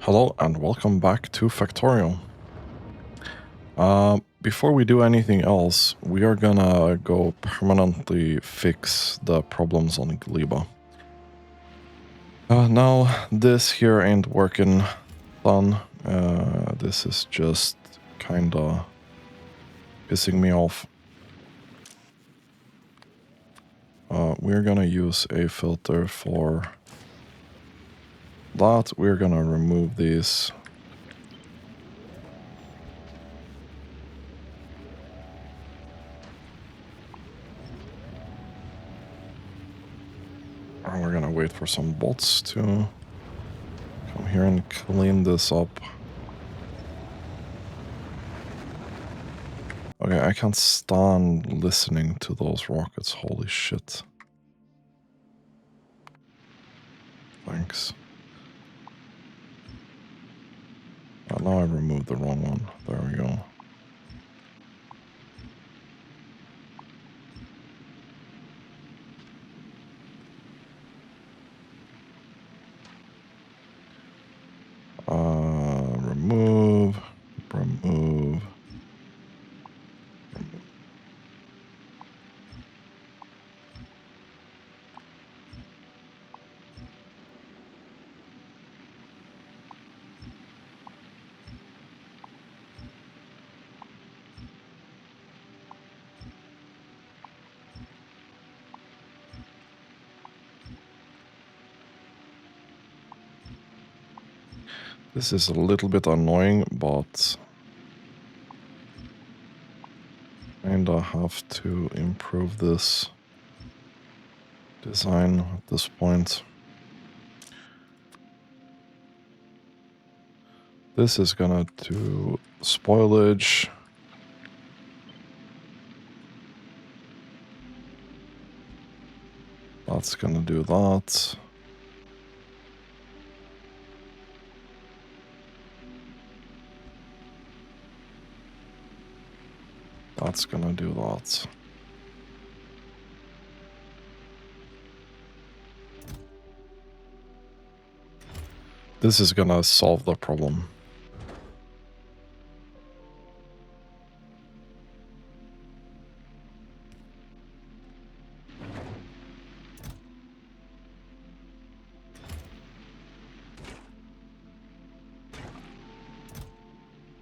Hello and welcome back to Factorio. Before we do anything else, we are gonna go permanently fix the problems on Gleba. Now, this here ain't working fun. This is just kinda pissing me off. We're gonna use a filter for that. We're gonna remove these. And we're gonna wait for some bots to come here and clean this up. Okay, I can't stand listening to those rockets, holy shit. Thanks. Now I removed the wrong one. There we go. Remove. This is a little bit annoying, but kinda have to improve this design at this point. This is gonna do spoilage. That's gonna do that. That's gonna do that. This is gonna solve the problem.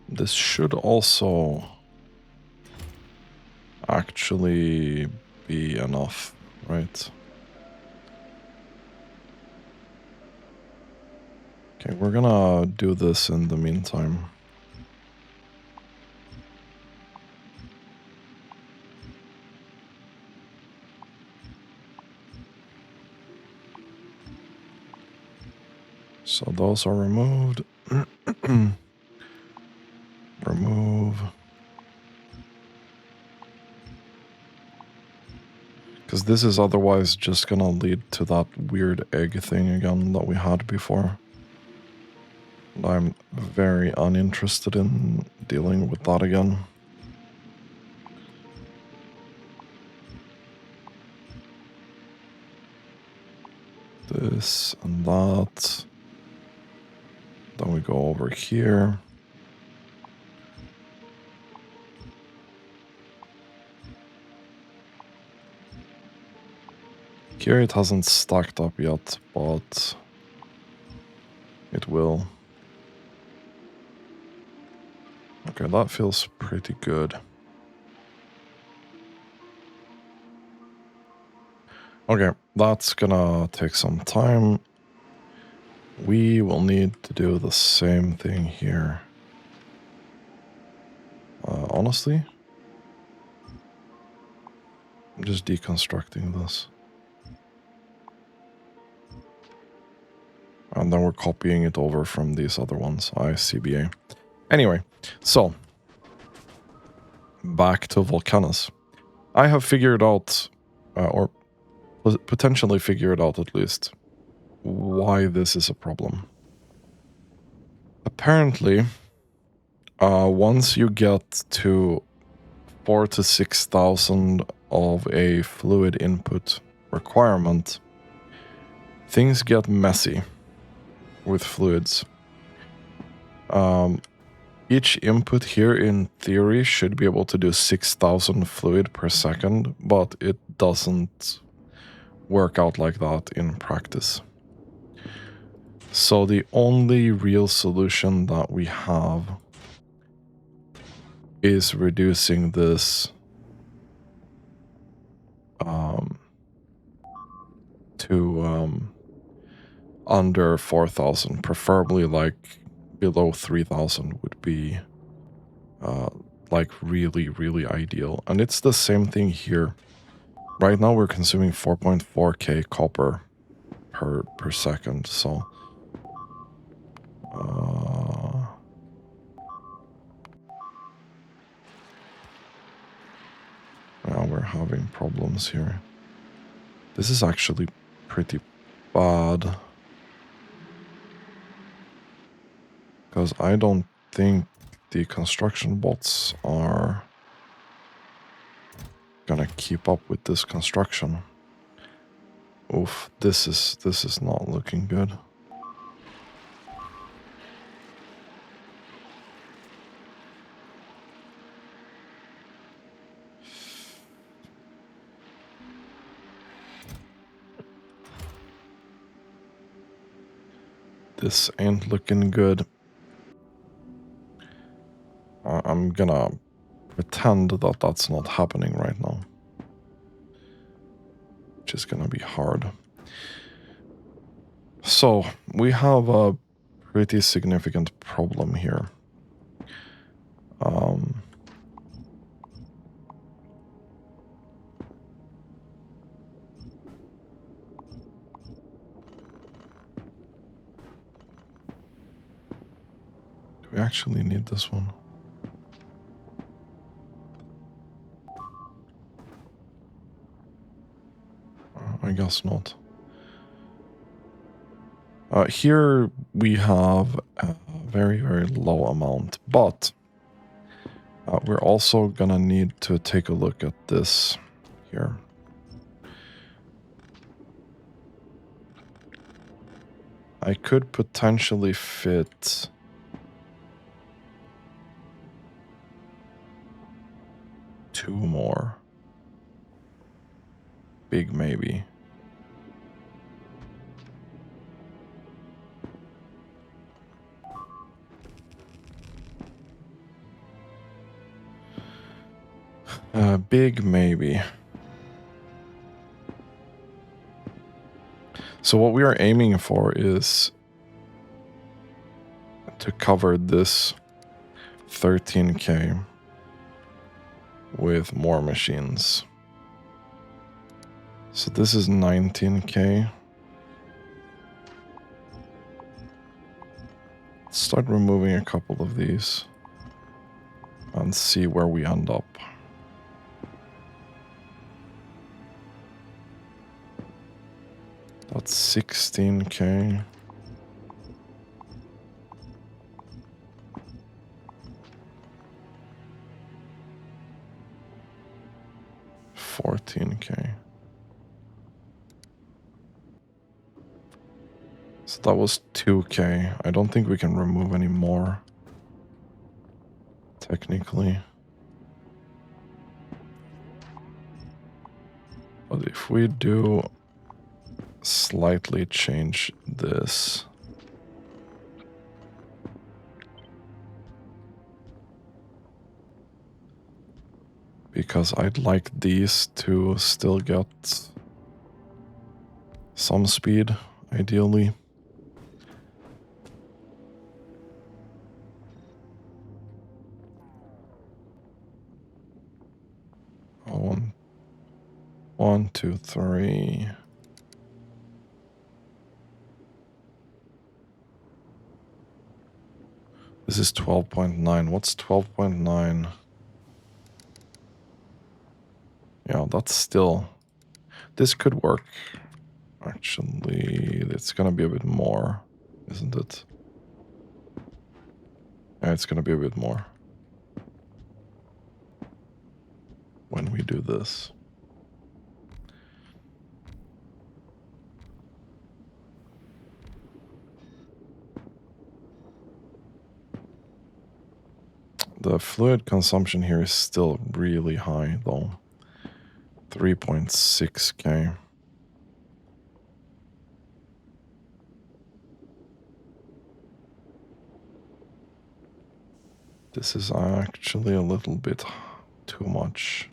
This should also actually be enough, right? Okay, we're gonna do this in the meantime. So those are removed. Remove. Because this is otherwise just gonna lead to that weird egg thing again that we had before. And I'm very uninterested in dealing with that again. This and that. Then we go over here. Here it hasn't stacked up yet, but it will. Okay, that feels pretty good. Okay, that's gonna take some time. We will need to do the same thing here. Honestly, I'm just deconstructing this. And then we're copying it over from these other ones, ICBA. Anyway, so back to Volcanus. I have figured out, or potentially figured out at least, why this is a problem. Apparently, once you get to 4,000 to 6,000 of a fluid input requirement, things get messy with fluids. Each input here in theory should be able to do 6,000 fluid per second, but it doesn't work out like that in practice. So the only real solution that we have is reducing this to under 4,000, preferably like below 3,000 would be like really ideal. And it's the same thing here. Right now we're consuming 4.4k copper per second, so now we're having problems here. This is actually pretty bad, because I don't think the construction bots are gonna keep up with this construction. Oof, this is not looking good. This ain't looking good. I'm gonna pretend that that's not happening right now, which is gonna be hard. So we have a pretty significant problem here. Do we actually need this one? I guess not. Here we have a very low amount, but we're also gonna need to take a look at this here. I could potentially fit two more. Big maybe. Big maybe. So what we are aiming for is to cover this 13k with more machines. So this is 19k. Let's start removing a couple of these and see where we end up. That's 16k. $14k. So that was 2k. I don't think we can remove any more, technically. But if we do slightly change this, because I'd like these to still get some speed, ideally. One, two, three. This is 12.9. What's 12.9? Yeah, that's still... This could work. Actually, it's gonna be a bit more, isn't it? Yeah, it's gonna be a bit more when we do this. The fluid consumption here is still really high, though. 3.6k. This is actually a little bit too much.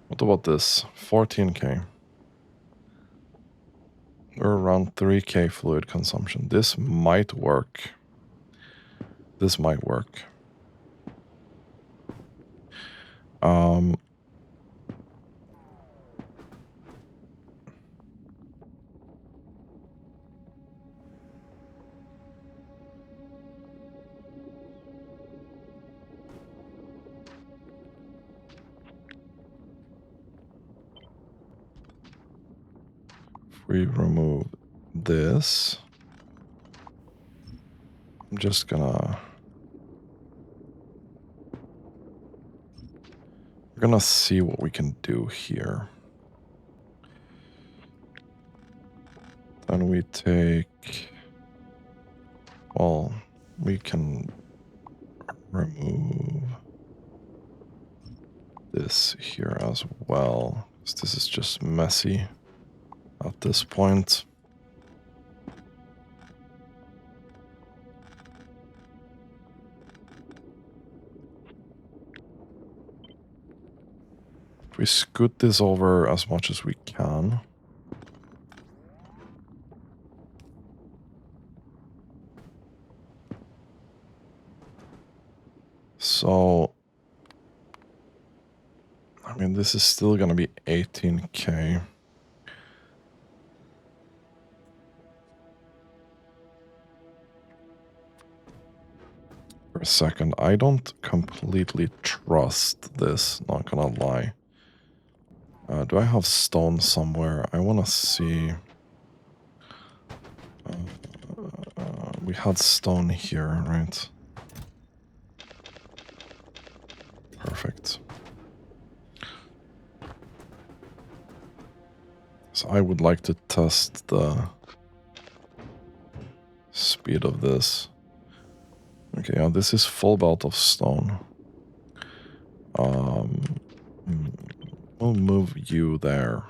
What about this? 14k. We're around 3k fluid consumption. This might work. This might work. If we remove this, I'm just gonna... We're gonna see what we can do here. Then we take... Well, we can remove this here as well. This is just messy at this point. We scoot this over as much as we can. So, I mean, this is still gonna be 18k. For a second, I don't completely trust this, not gonna lie. Do I have stone somewhere? I wanna see. We had stone here, right? Perfect. So I would like to test the speed of this. Okay, yeah, this is full belt of stone. We'll move you there.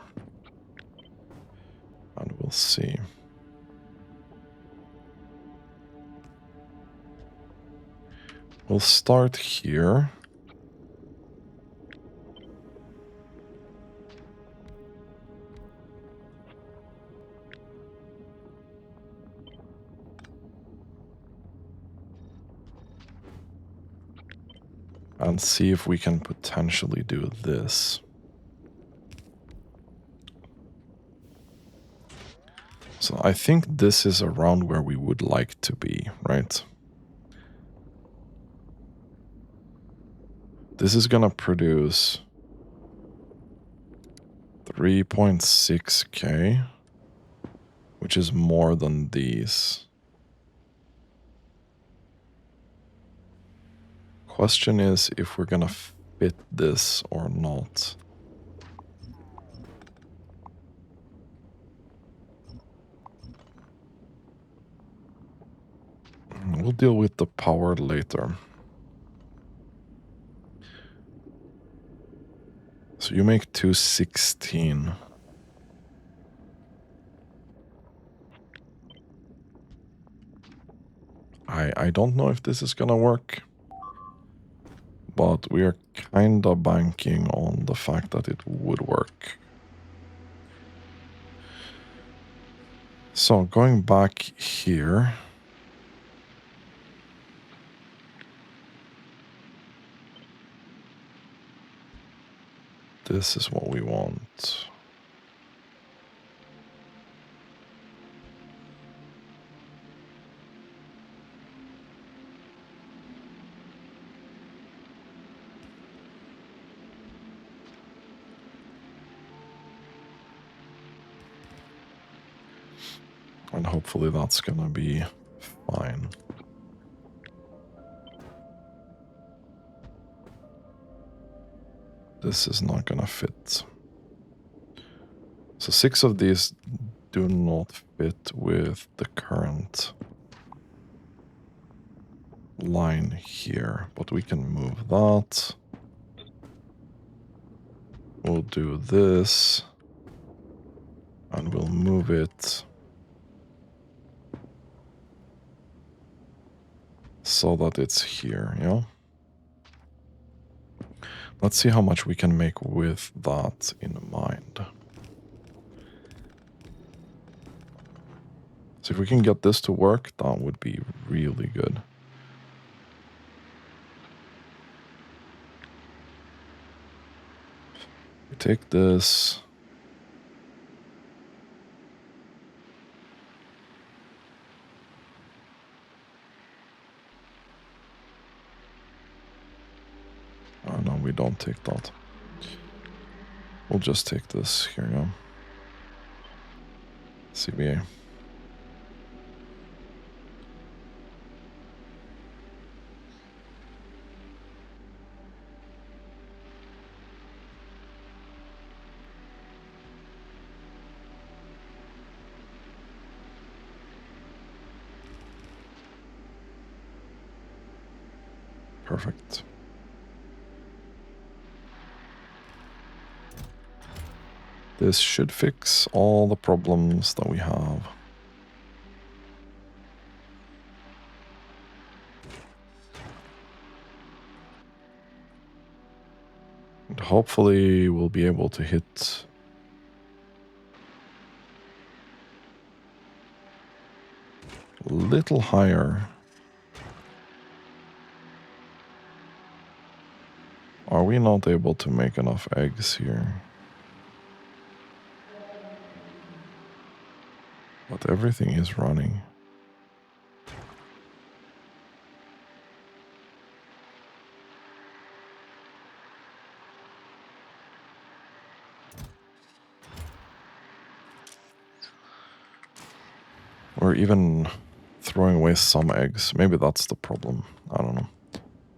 And we'll see. We'll start here. And see if we can potentially do this. So I think this is around where we would like to be, right? This is gonna produce 3.6k, which is more than these. Question is if we're gonna fit this or not. We'll deal with the power later. So you make 216. I don't know if this is gonna work, but we are kinda banking on the fact that it would work. So going back here. This is what we want. And hopefully that's gonna be fine. This is not gonna fit. So 6 of these do not fit with the current line here, but we can move that. We'll do this, and we'll move it so that it's here, yeah? Let's see how much we can make with that in mind. So if we can get this to work, that would be really good. We take this. Oh no, we don't take that. We'll just take this here, yeah. CBA. Perfect. This should fix all the problems that we have. And hopefully we'll be able to hit a little higher. Are we not able to make enough eggs here? But everything is running. Or even throwing away some eggs. Maybe that's the problem. I don't know.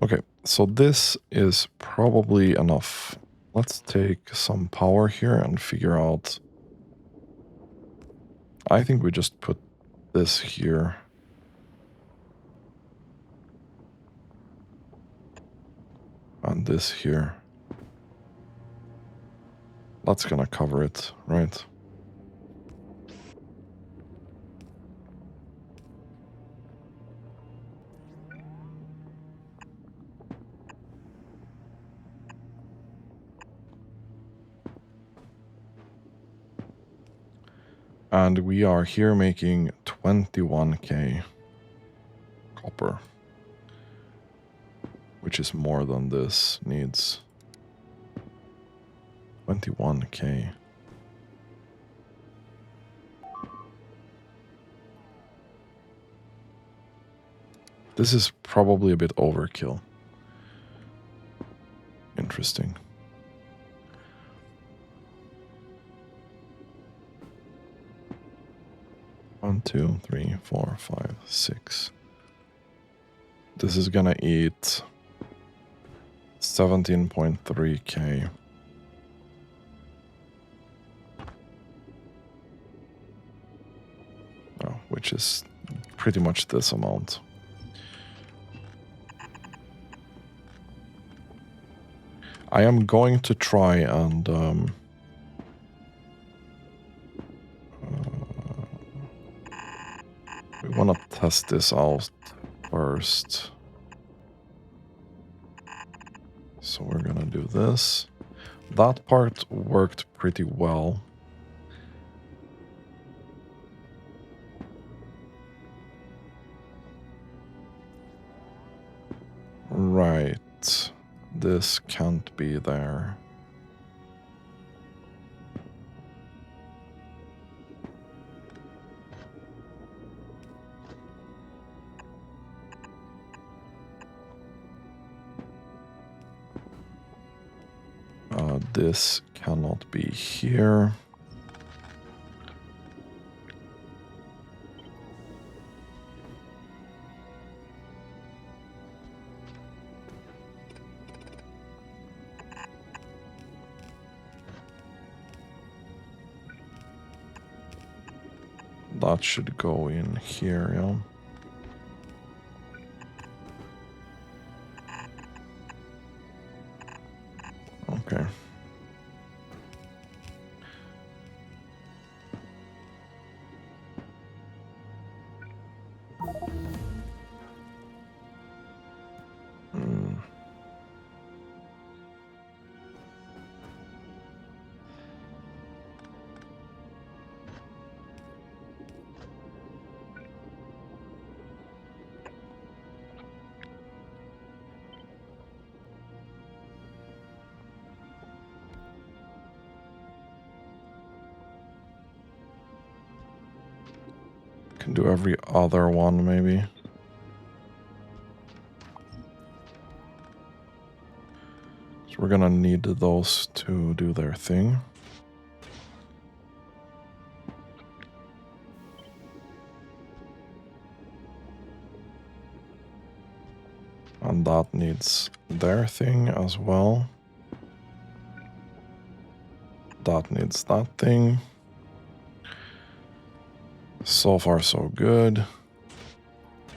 Okay, so this is probably enough. Let's take some power here and figure out. I think we just put this here. And this here. That's gonna cover it, right? And we are here making 21k copper, which is more than this needs. 21k. This is probably a bit overkill. Interesting. One, 2, 3, 4, 5, 6. This is gonna eat 17.3k. Oh, which is pretty much this amount. I am going to try and we want to test this out first. So we're gonna do this. That part worked pretty well. Right. This can't be there. This cannot be here. that should go in here, yeah. Okay. Can do every other one, maybe. So we're gonna need those to do their thing. And that needs their thing as well. That needs that thing. So far, so good.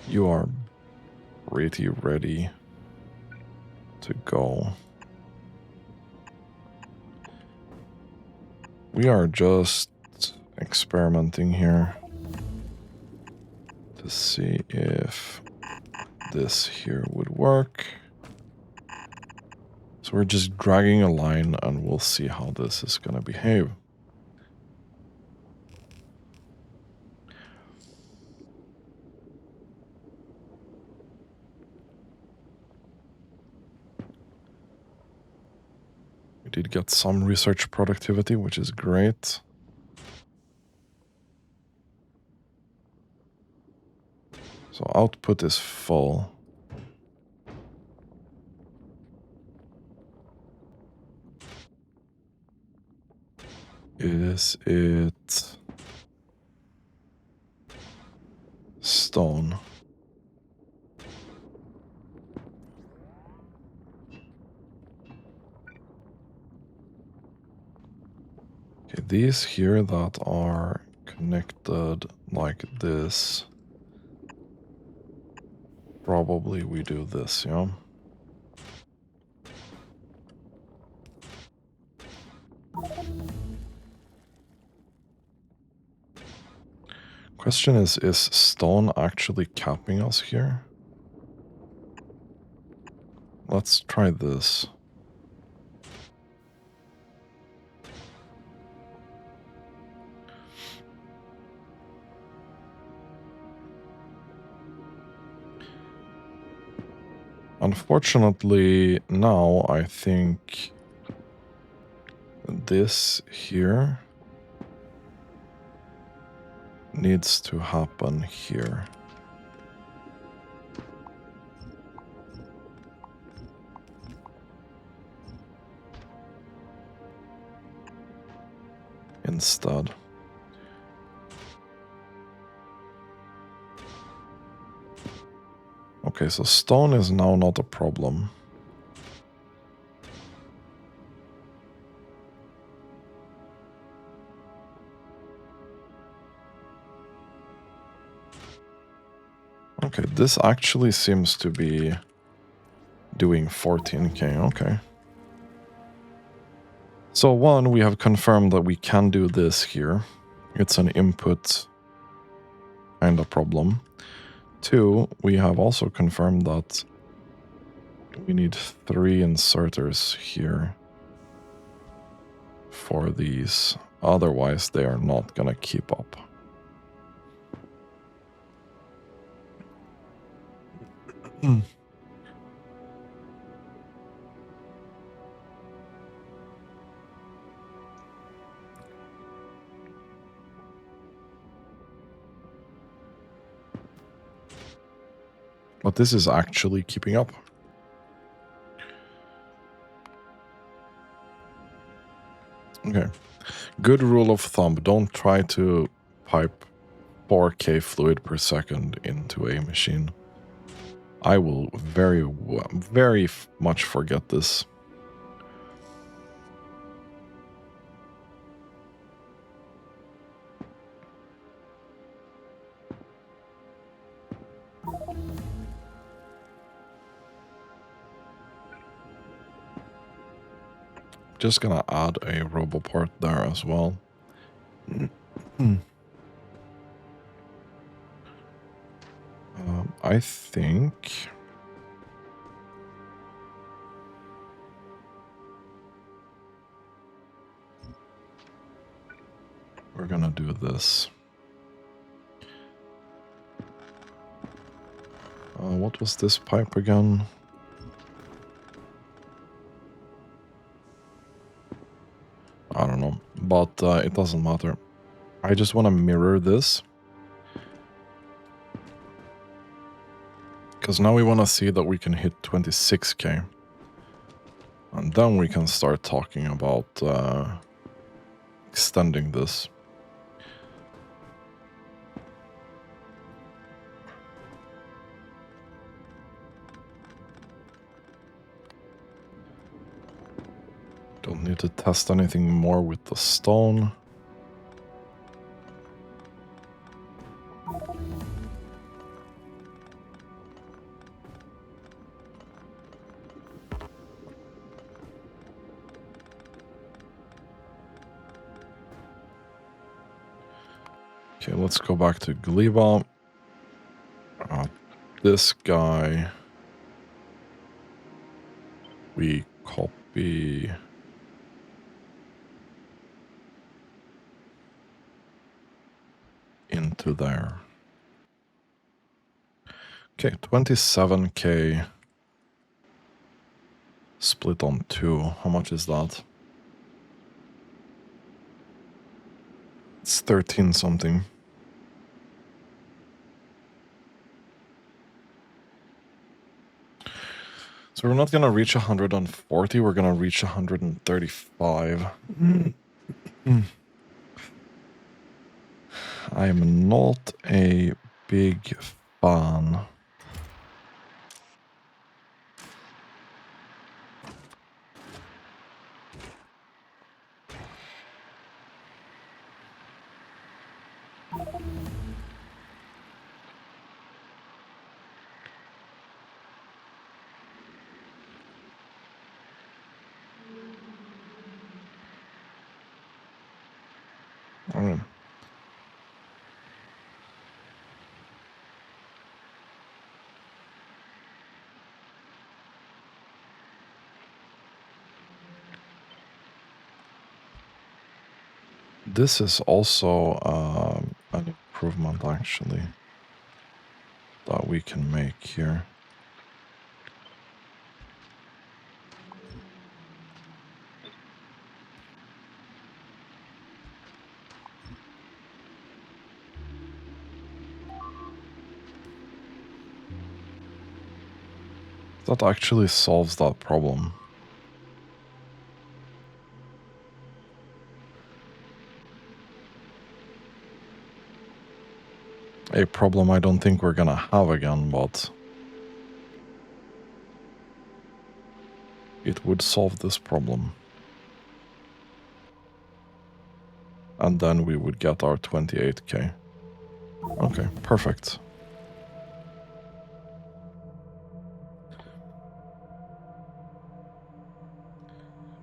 You are pretty ready to go. We are just experimenting here to see if this here would work. So we're just dragging a line and we'll see how this is going to behave. We did get some research productivity, which is great. So output is full. Is it stone? Okay, these here that are connected like this. Probably we do this, yeah? Question is stone actually capping us here? Let's try this. Unfortunately, now I think this here needs to happen here. Instead. Okay, so stone is now not a problem. Okay, this actually seems to be doing 14k, okay. So one, we have confirmed that we can do this here. It's an input kind of problem. Two, we have also confirmed that we need 3 inserters here for these. Otherwise, they are not gonna keep up. But this is actually keeping up. Okay. Good rule of thumb, don't try to pipe 4k fluid per second into a machine. I will very much forget this. Just gonna add a roboport there as well. I think we're gonna do this. What was this pipe again? I don't know, but it doesn't matter. I just want to mirror this. Because now we want to see that we can hit 26k. And then we can start talking about extending this. Don't need to test anything more with the stone. Okay, let's go back to Gleba. This guy, we copy into there. Okay, 27k split on 2. How much is that? It's 13 something. So we're not going to reach 140, we're going to reach 135. I'm not a big fan. All right. This is also an improvement, actually, that we can make here. That actually solves that problem. A problem I don't think we're gonna have again, but it would solve this problem. And then we would get our 28k. Okay, perfect.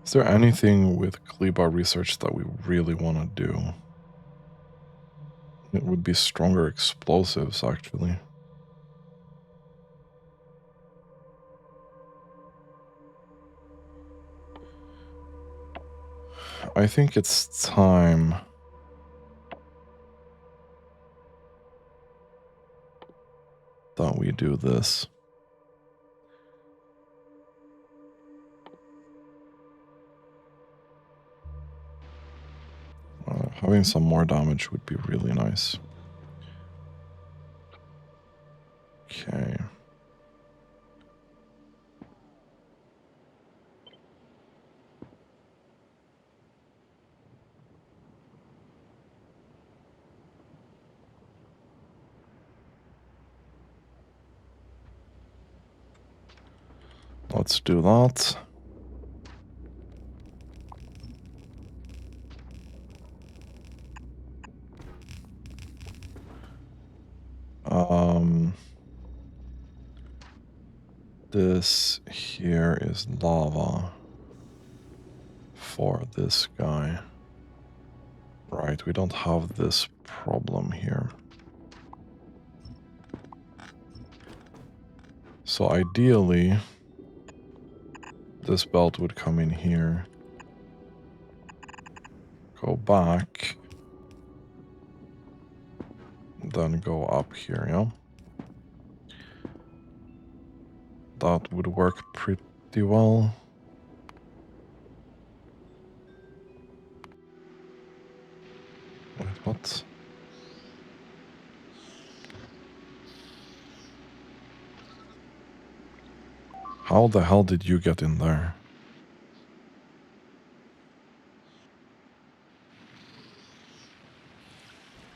Is there anything with Gleba research that we really want to do? It would be stronger explosives, actually. I think it's time that we do this. Having some more damage would be really nice. Okay. Let's do that. this here is lava for this guy. Right, we don't have this problem here. So ideally, this belt would come in here, go back, then go up here, yeah? That would work pretty well. Wait, what? How the hell did you get in there?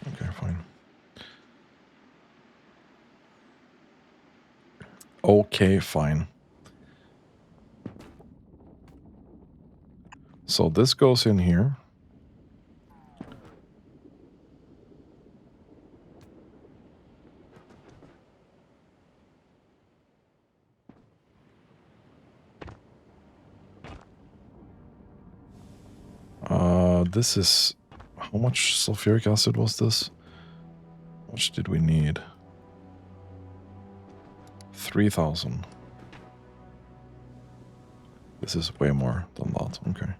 Okay, fine. Okay, fine. So this goes in here. This is... How much sulfuric acid was this? How much did we need? 3,000. This is way more than that. Okay.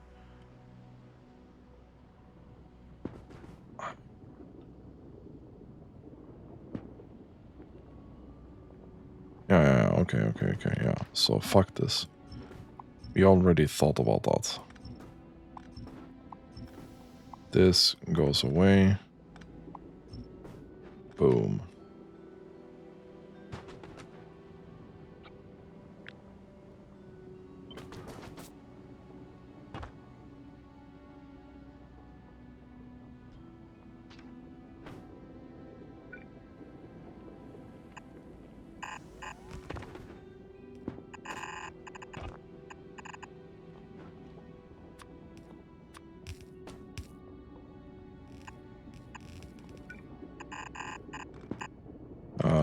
Yeah, okay, yeah. So fuck this. We already thought about that. This goes away. Boom.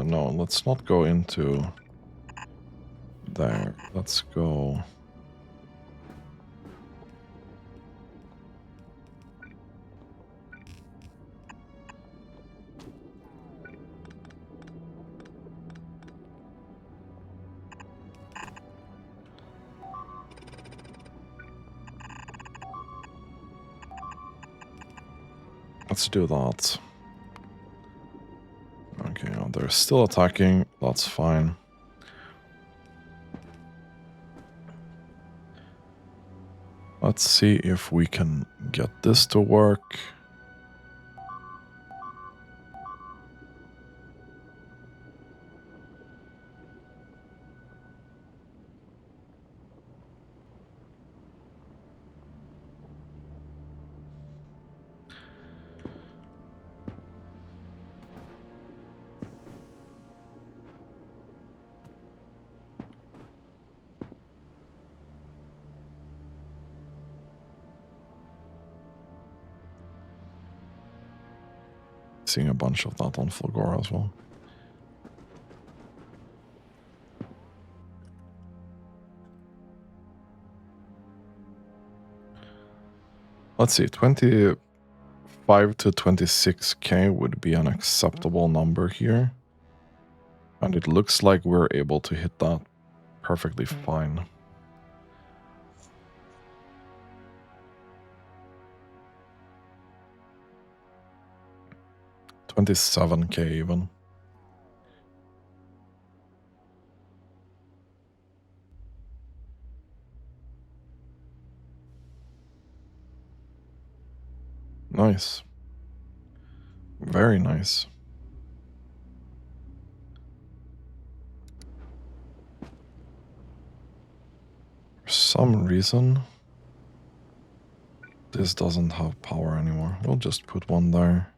No, let's not go into there. Let's go... Let's do that. Okay, they're still attacking. That's fine. Let's see if we can get this to work. Seeing a bunch of that on Fulgora as well. Let's see, 25 to 26k would be an acceptable number here. And it looks like we're able to hit that perfectly fine. $27k even. Nice. Very nice. For some reason, this doesn't have power anymore. We'll just put one there.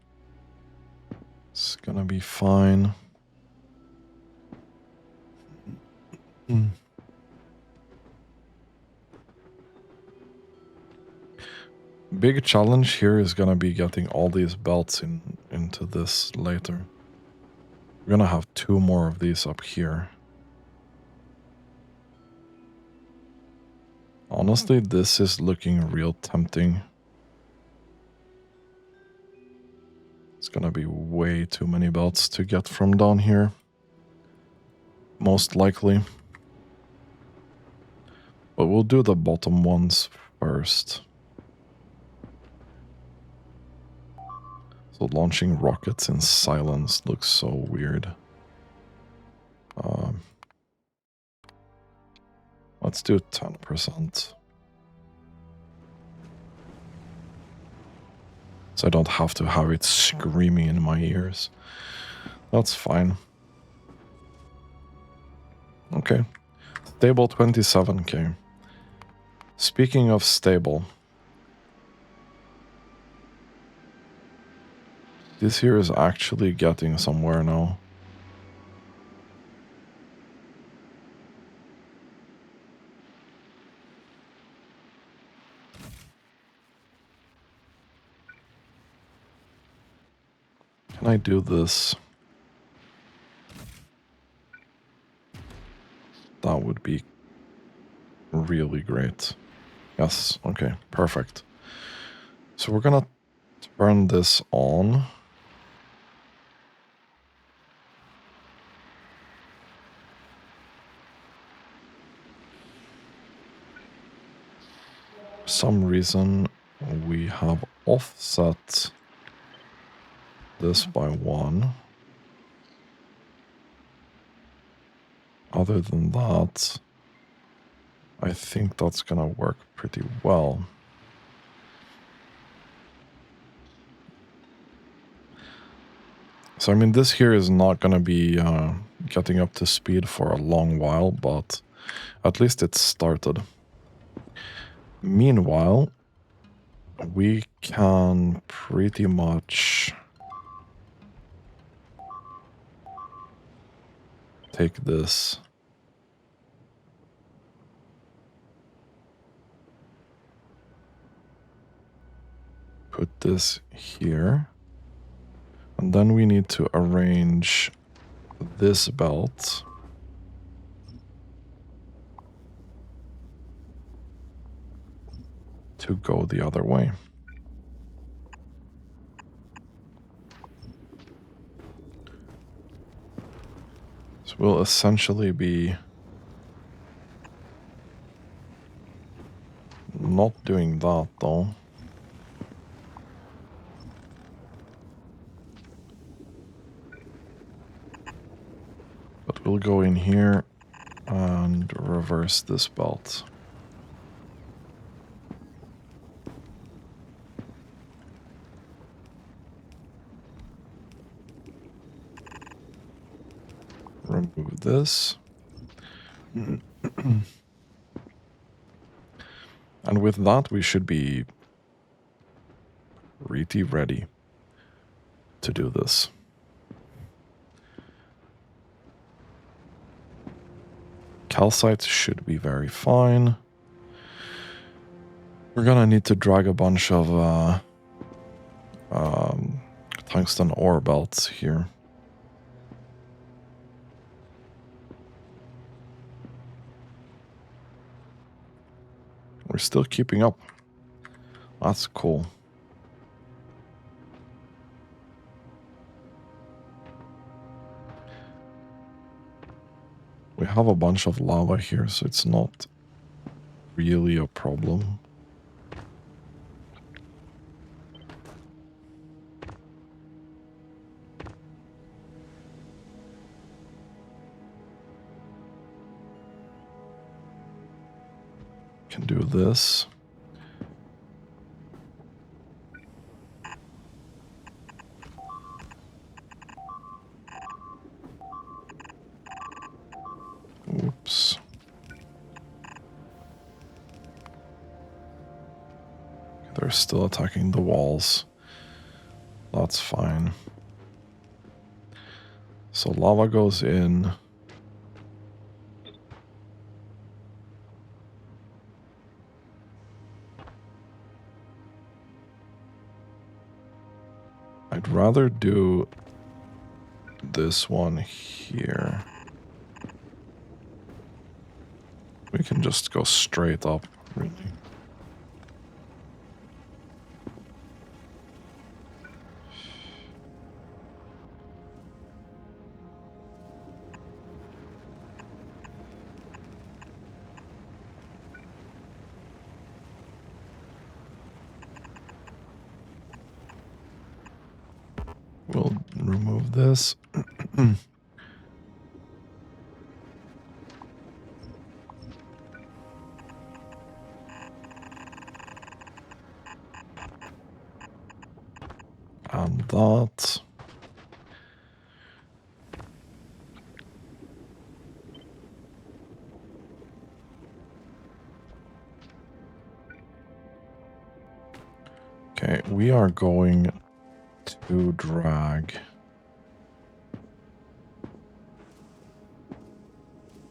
It's gonna be fine. Big challenge here is gonna be getting all these belts into this later. We're gonna have 2 more of these up here. Honestly, this is looking real tempting. It's gonna be way too many belts to get from down here. Most likely. But we'll do the bottom ones first. So launching rockets in silence looks so weird. Let's do 10%. So I don't have to have it screaming in my ears. That's fine. Okay. Stable 27k. Speaking of stable, this here is actually getting somewhere now. Can I do this? That would be really great. Yes, okay, perfect. So we're gonna turn this on. For some reason, we have offset this by 1. Other than that, I think that's gonna work pretty well. So, I mean, this here is not gonna be getting up to speed for a long while, but at least it's started. Meanwhile, we can pretty much take this. Put this here. And then we need to arrange this belt to go the other way. So we'll essentially be not doing that though. But we'll go in here and reverse this belt. Remove this. And with that, we should be pretty ready to do this. Calcite should be very fine. We're gonna need to drag a bunch of tungsten ore belts here. We're still keeping up. That's cool. We have a bunch of lava here, so it's not really a problem. Can do this. Oops. They're still attacking the walls. That's fine. So lava goes in. I'd rather do this one here. We can just go straight up really. We'll remove this. And that. Okay, we are going to drag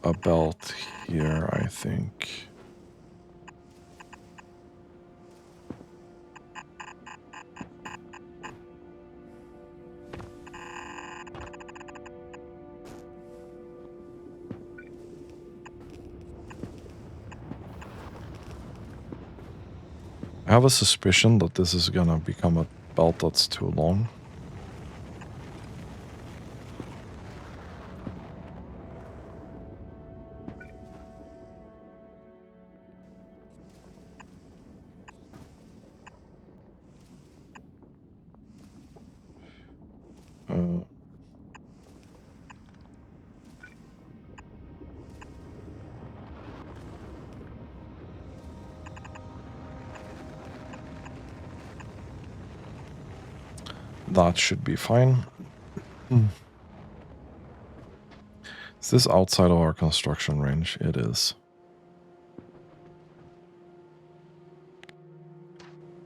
a belt here, I think. I have a suspicion that this is gonna become a belt that's too long. That should be fine. Is this outside of our construction range? It is.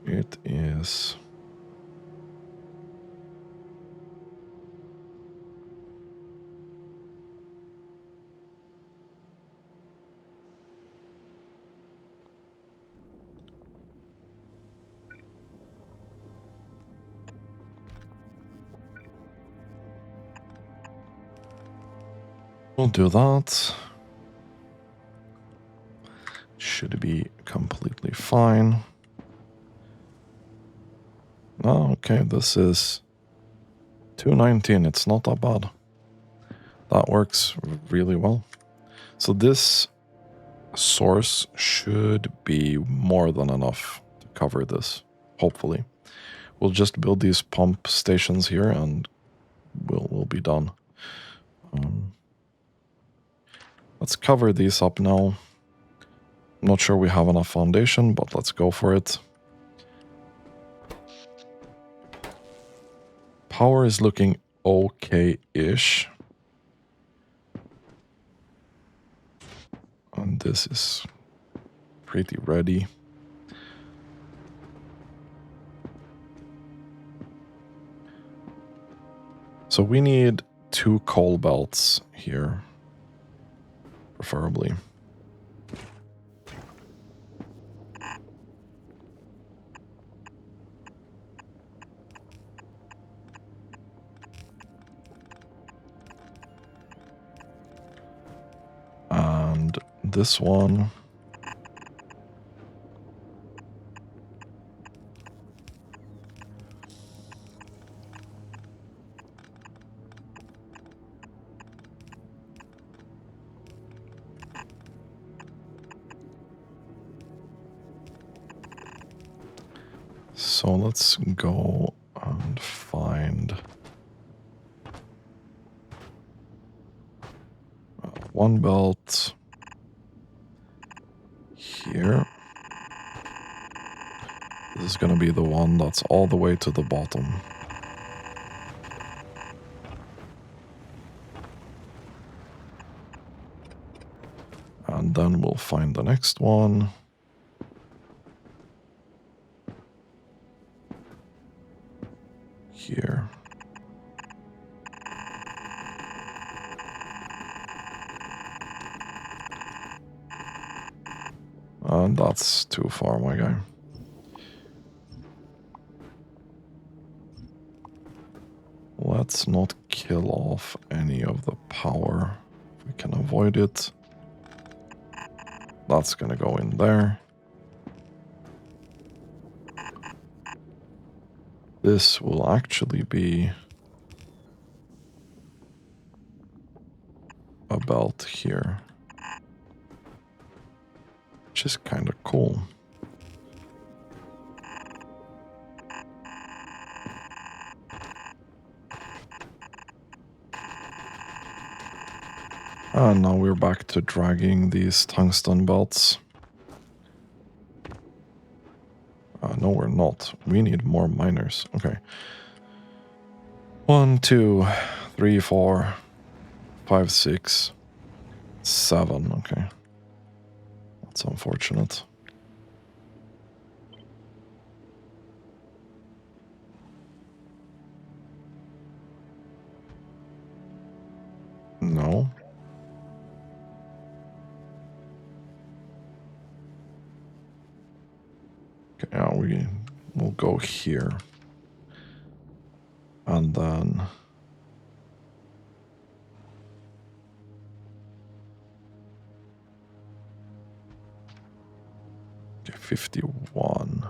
It is. We'll do that. Should be completely fine. Oh, okay, this is 219. It's not that bad. That works really well. So this source should be more than enough to cover this, hopefully. We'll just build these pump stations here and we'll be done. Let's cover these up now. I'm not sure we have enough foundation, but let's go for it. Power is looking okay-ish. And this is pretty ready. So we need 2 coal belts here, preferably. And this one. So let's go and find one belt here. This is going to be the one that's all the way to the bottom. And then we'll find the next one. Here. And that's too far, my guy. Let's not kill off any of the power if we can avoid it. That's gonna go in there. This will actually be a belt here, which is kind of cool. And now we're back to dragging these tungsten belts. No, we're not. We need more miners. Okay. 1, 2, 3, 4, 5, 6, 7. Okay. That's unfortunate. No. Okay, yeah, we'll go here. And then... Okay, 51.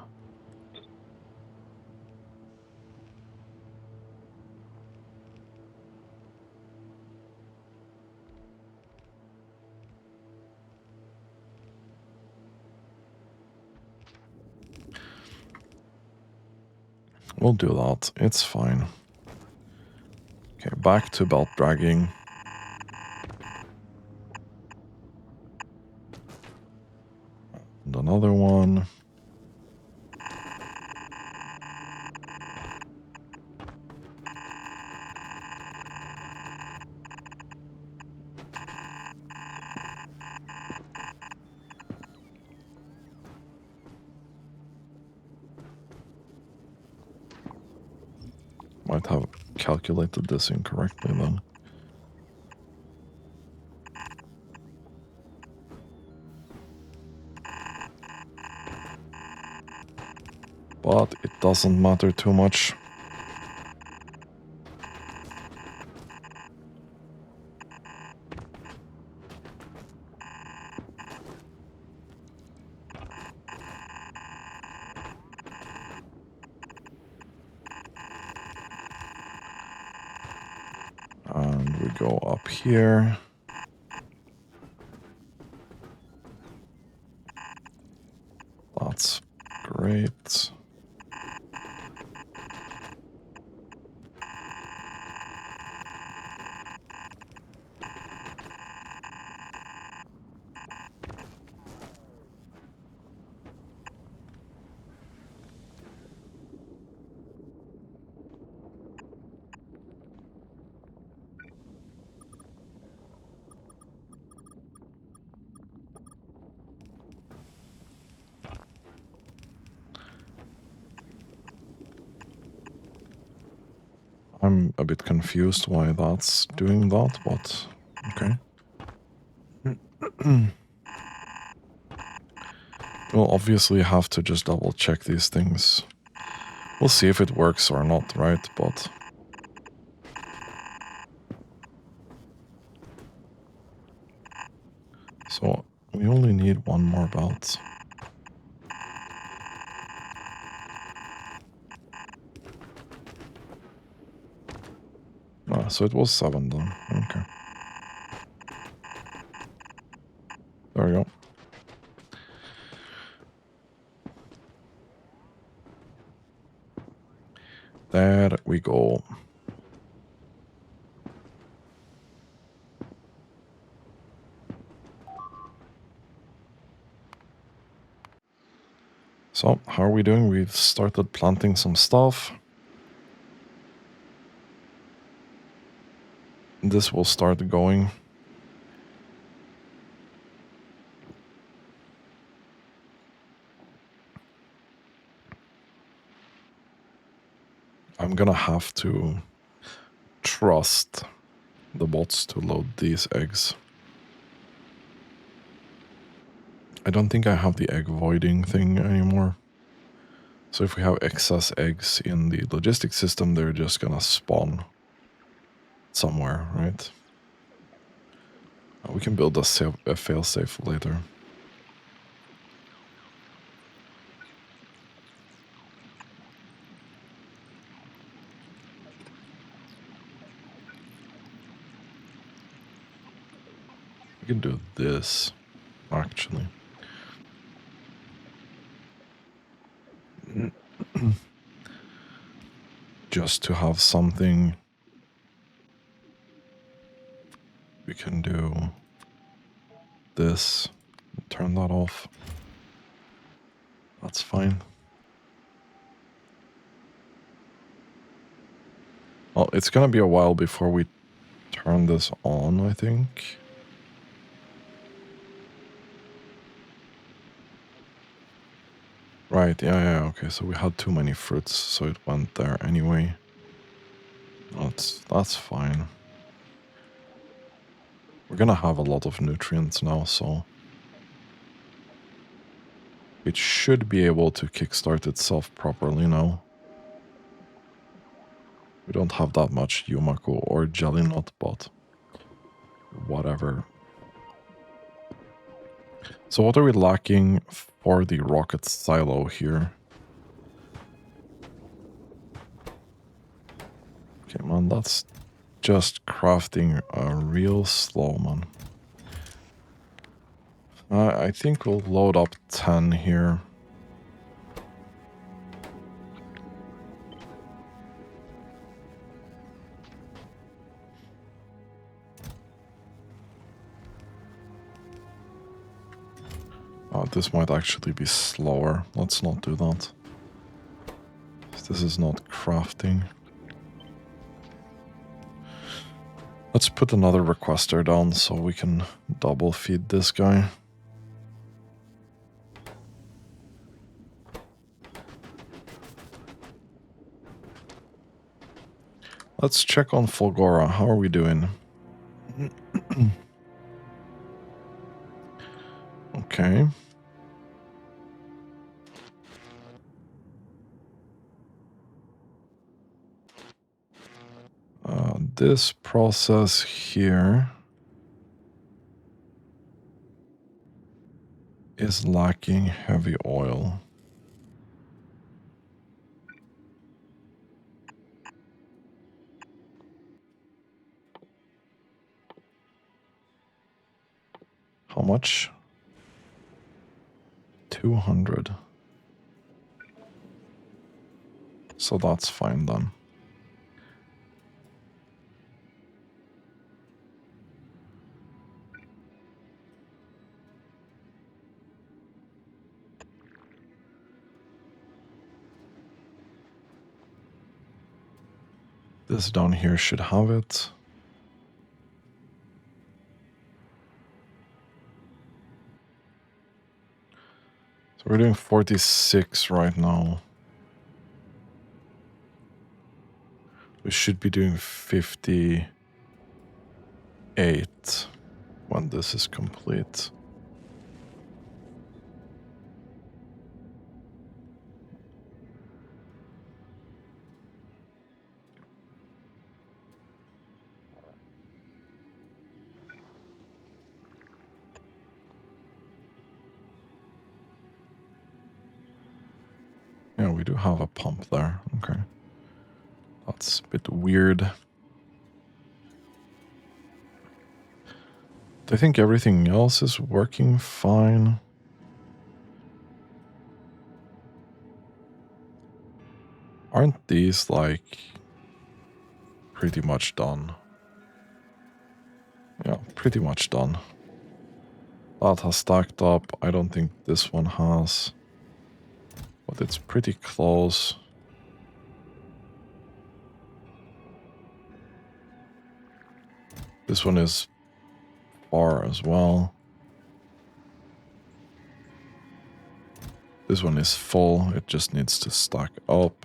We'll do that. It's fine. Okay, back to belt dragging. And another one. Might have calculated this incorrectly then. But it doesn't matter too much. And we go up here. That's great. I'm a bit confused why that's doing that, but okay. We'll obviously have to just double check these things. We'll see if it works or not, right? But... So, we only need one more belt. Ah, so it was 7 then. Okay. There we go. There we go. So, how are we doing? We've started planting some stuff. This will start going. I'm gonna have to trust the bots to load these eggs. I don't think I have the egg voiding thing anymore. So if we have excess eggs in the logistic system, they're just gonna spawn somewhere, right? We can build a failsafe later. We can do this, actually. Just to have something, we can do this. Turn that off. That's fine. Well, it's gonna be a while before we turn this on, I think. Right, yeah, okay, so we had too many fruits, so it went there anyway. That's fine. We're gonna have a lot of nutrients now, so it should be able to kickstart itself properly now. We don't have that much Yumako or Jelly Nut, but whatever. So what are we lacking for the rocket silo here? Okay, man, that's just crafting real slow, man. I think we'll load up 10 here. This might actually be slower. Let's not do that. This is not crafting. Let's put another requester down so we can double feed this guy. Let's check on Fulgora. How are we doing? Okay. This process here is lacking heavy oil. How much? 200. So that's fine then. This down here should have it. So we're doing 46 right now. We should be doing 58 when this is complete. Yeah, we do have a pump there. Okay. That's a bit weird. I think everything else is working fine. Aren't these, like, pretty much done? Yeah, pretty much done. That has stacked up. I don't think this one has. But it's pretty close. This one is far as well. This one is full. It just needs to stack up.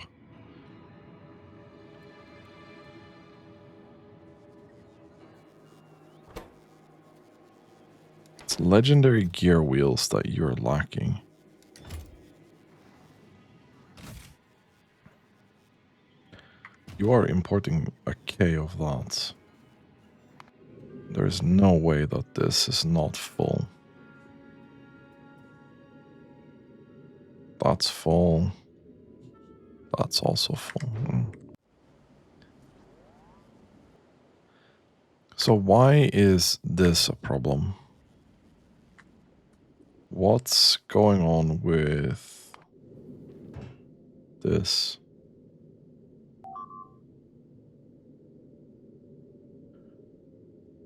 It's legendary gear wheels that you're lacking. You are importing a K of that. There is no way that this is not full. That's full. That's also full. So why is this a problem? What's going on with this?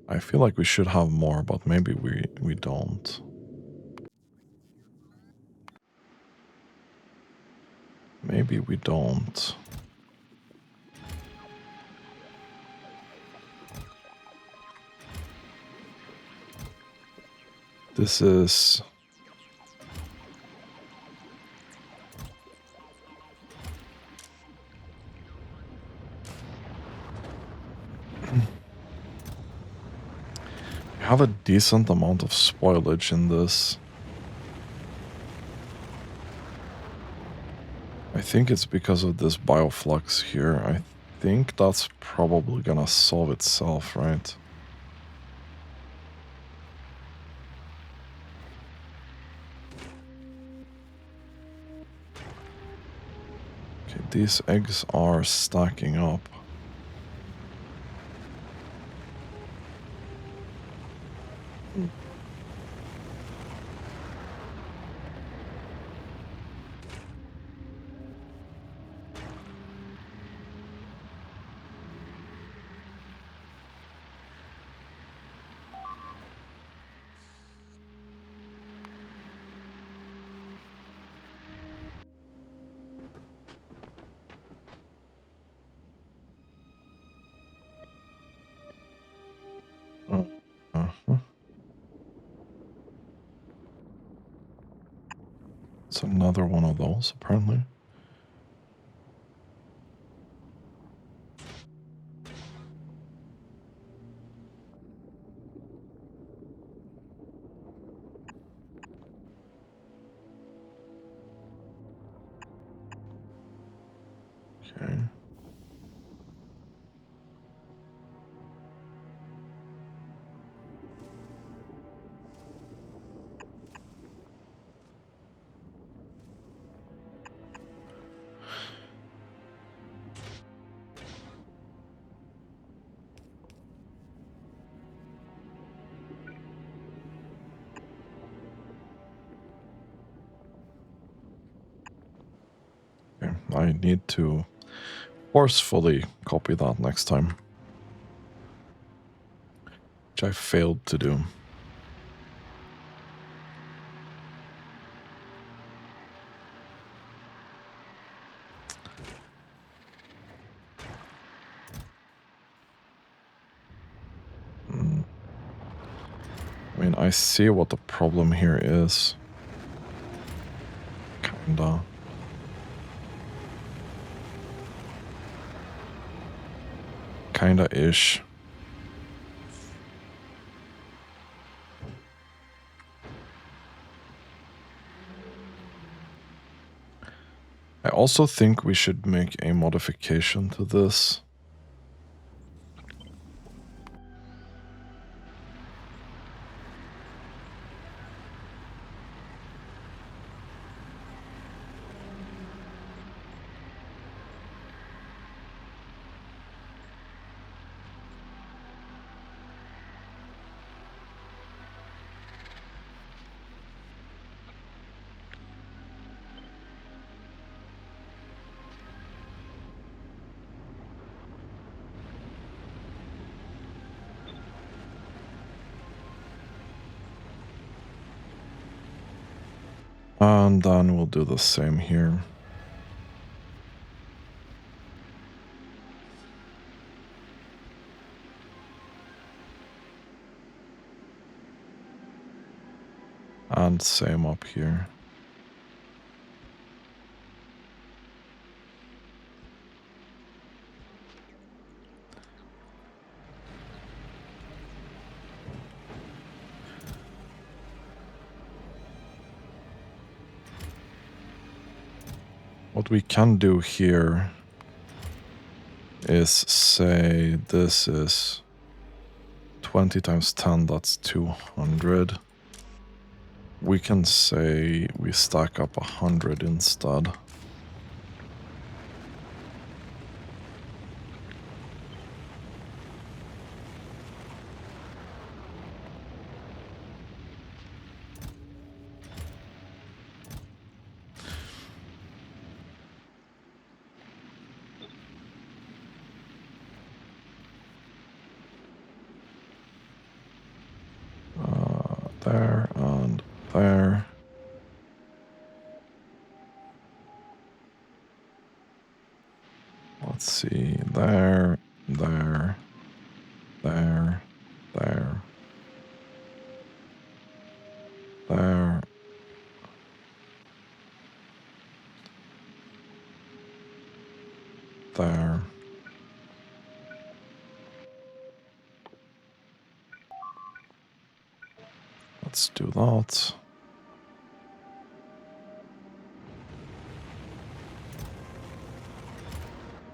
I feel like we should have more, but maybe we don't. Maybe we don't. This is... We have a decent amount of spoilage in this. I think it's because of this bioflux here. I think that's probably gonna solve itself, right? Okay, these eggs are stacking up. Uh-huh. It's another one of those, apparently. Okay. Okay, I need to forcefully copy that next time. Which I failed to do. I mean, I see what the problem here is. Kinda. Kinda-ish. I also think we should make a modification to this. And then we'll do the same here. And same up here. What we can do here is say this is 20 times 10, that's 200. We can say we stack up 100 instead. there, and there. Let's see, there, there, there, there, there. There. Let's do that.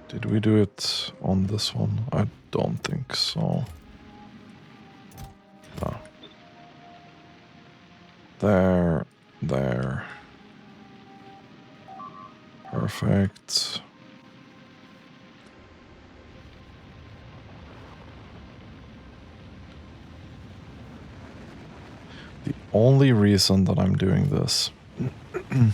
Did we do it on this one? I don't think so. No. There, there. Perfect. The only reason that I'm doing this, and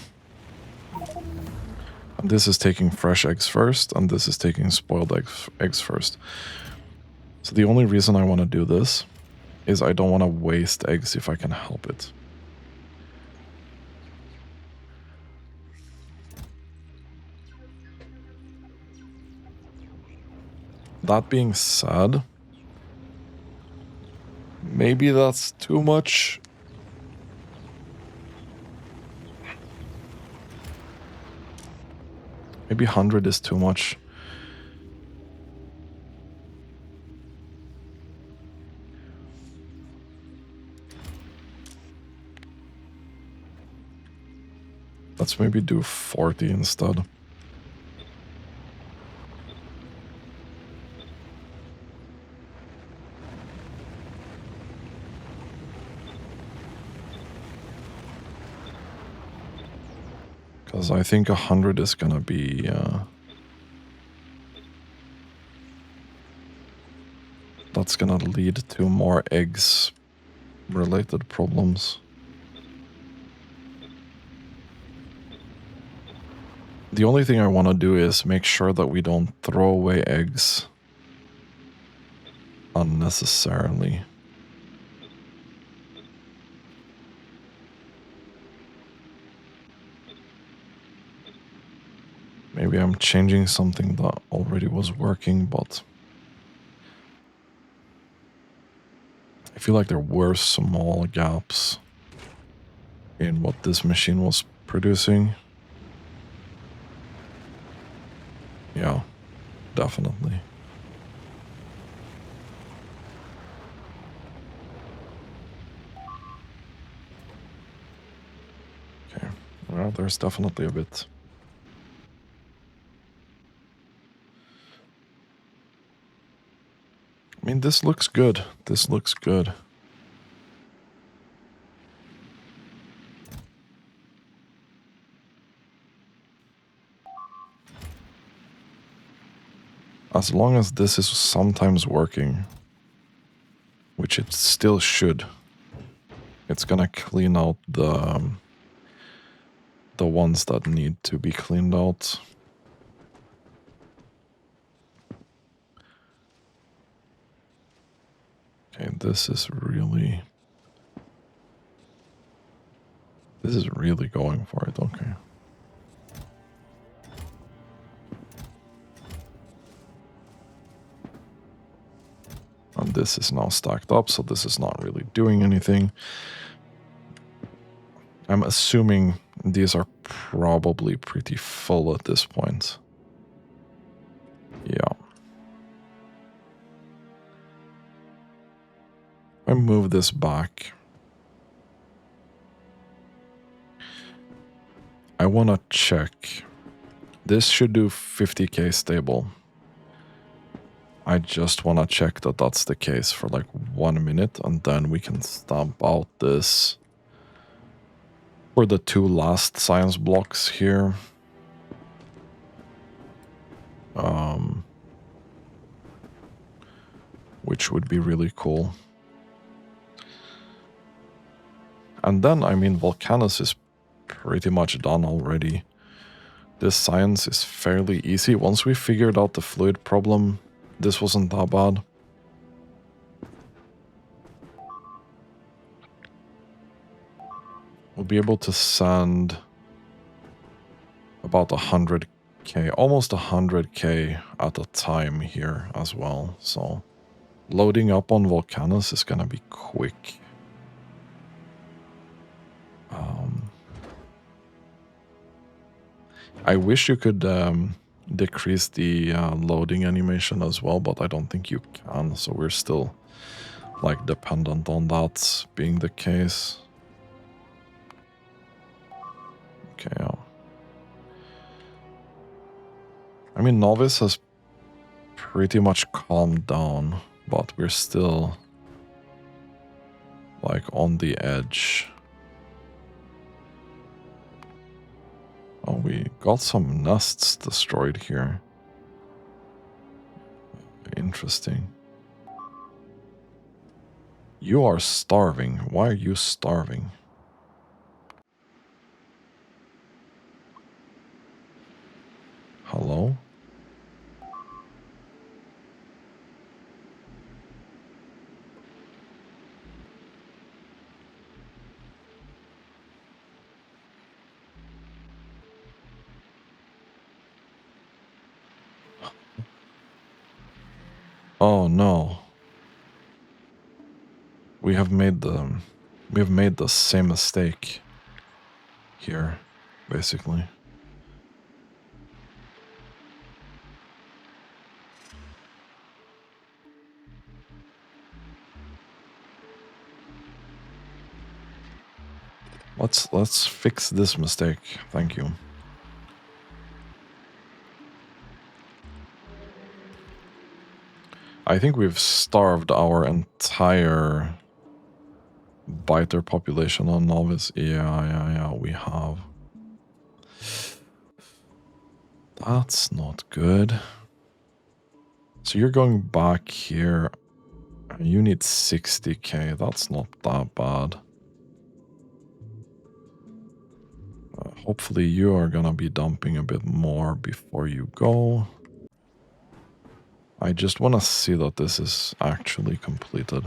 this is taking fresh eggs first, and this is taking spoiled eggs first. So the only reason I want to do this is I don't want to waste eggs if I can help it. That being said, maybe that's too much. Maybe 100 is too much. Let's maybe do 40 instead. Because I think 100 is gonna be... that's gonna lead to more eggs-related problems. The only thing I want to do is make sure that we don't throw away eggs unnecessarily. Maybe I'm changing something that already was working, but I feel like there were small gaps in what this machine was producing. Yeah, definitely. Okay, well, there's definitely a bit. I mean, this looks good. This looks good. As long as this is sometimes working, which it still should, it's gonna clean out the ones that need to be cleaned out. Okay, this is really going for it, okay. And this is now stacked up, so this is not really doing anything. I'm assuming these are probably pretty full at this point. Yeah. I move this back. I want to check. This should do 50k stable. I just want to check that that's the case for like 1 minute, and then we can stamp out this for the 2 last science blocks here. Which would be really cool. And then, I mean, Volcanus is pretty much done already. This science is fairly easy. Once we figured out the fluid problem, this wasn't that bad. we'll be able to send about 100k, almost 100k at a time here as well. So loading up on Volcanus is gonna be quick. I wish you could decrease the loading animation as well, but I don't think you can, so we're still like dependent on that being the case. Okay, I mean, Novice has pretty much calmed down, but we're still like on the edge. Oh, we got some nests destroyed here. Interesting. You are starving. Why are you starving? Hello? Oh no. We have made the same mistake here, basically. Let's fix this mistake. Thank you. I think we've starved our entire biter population on Novice. Yeah, we have. That's not good. So you're going back here. You need 60k. That's not that bad. Hopefully you are gonna be dumping a bit more before you go. I just want to see that this is actually completed.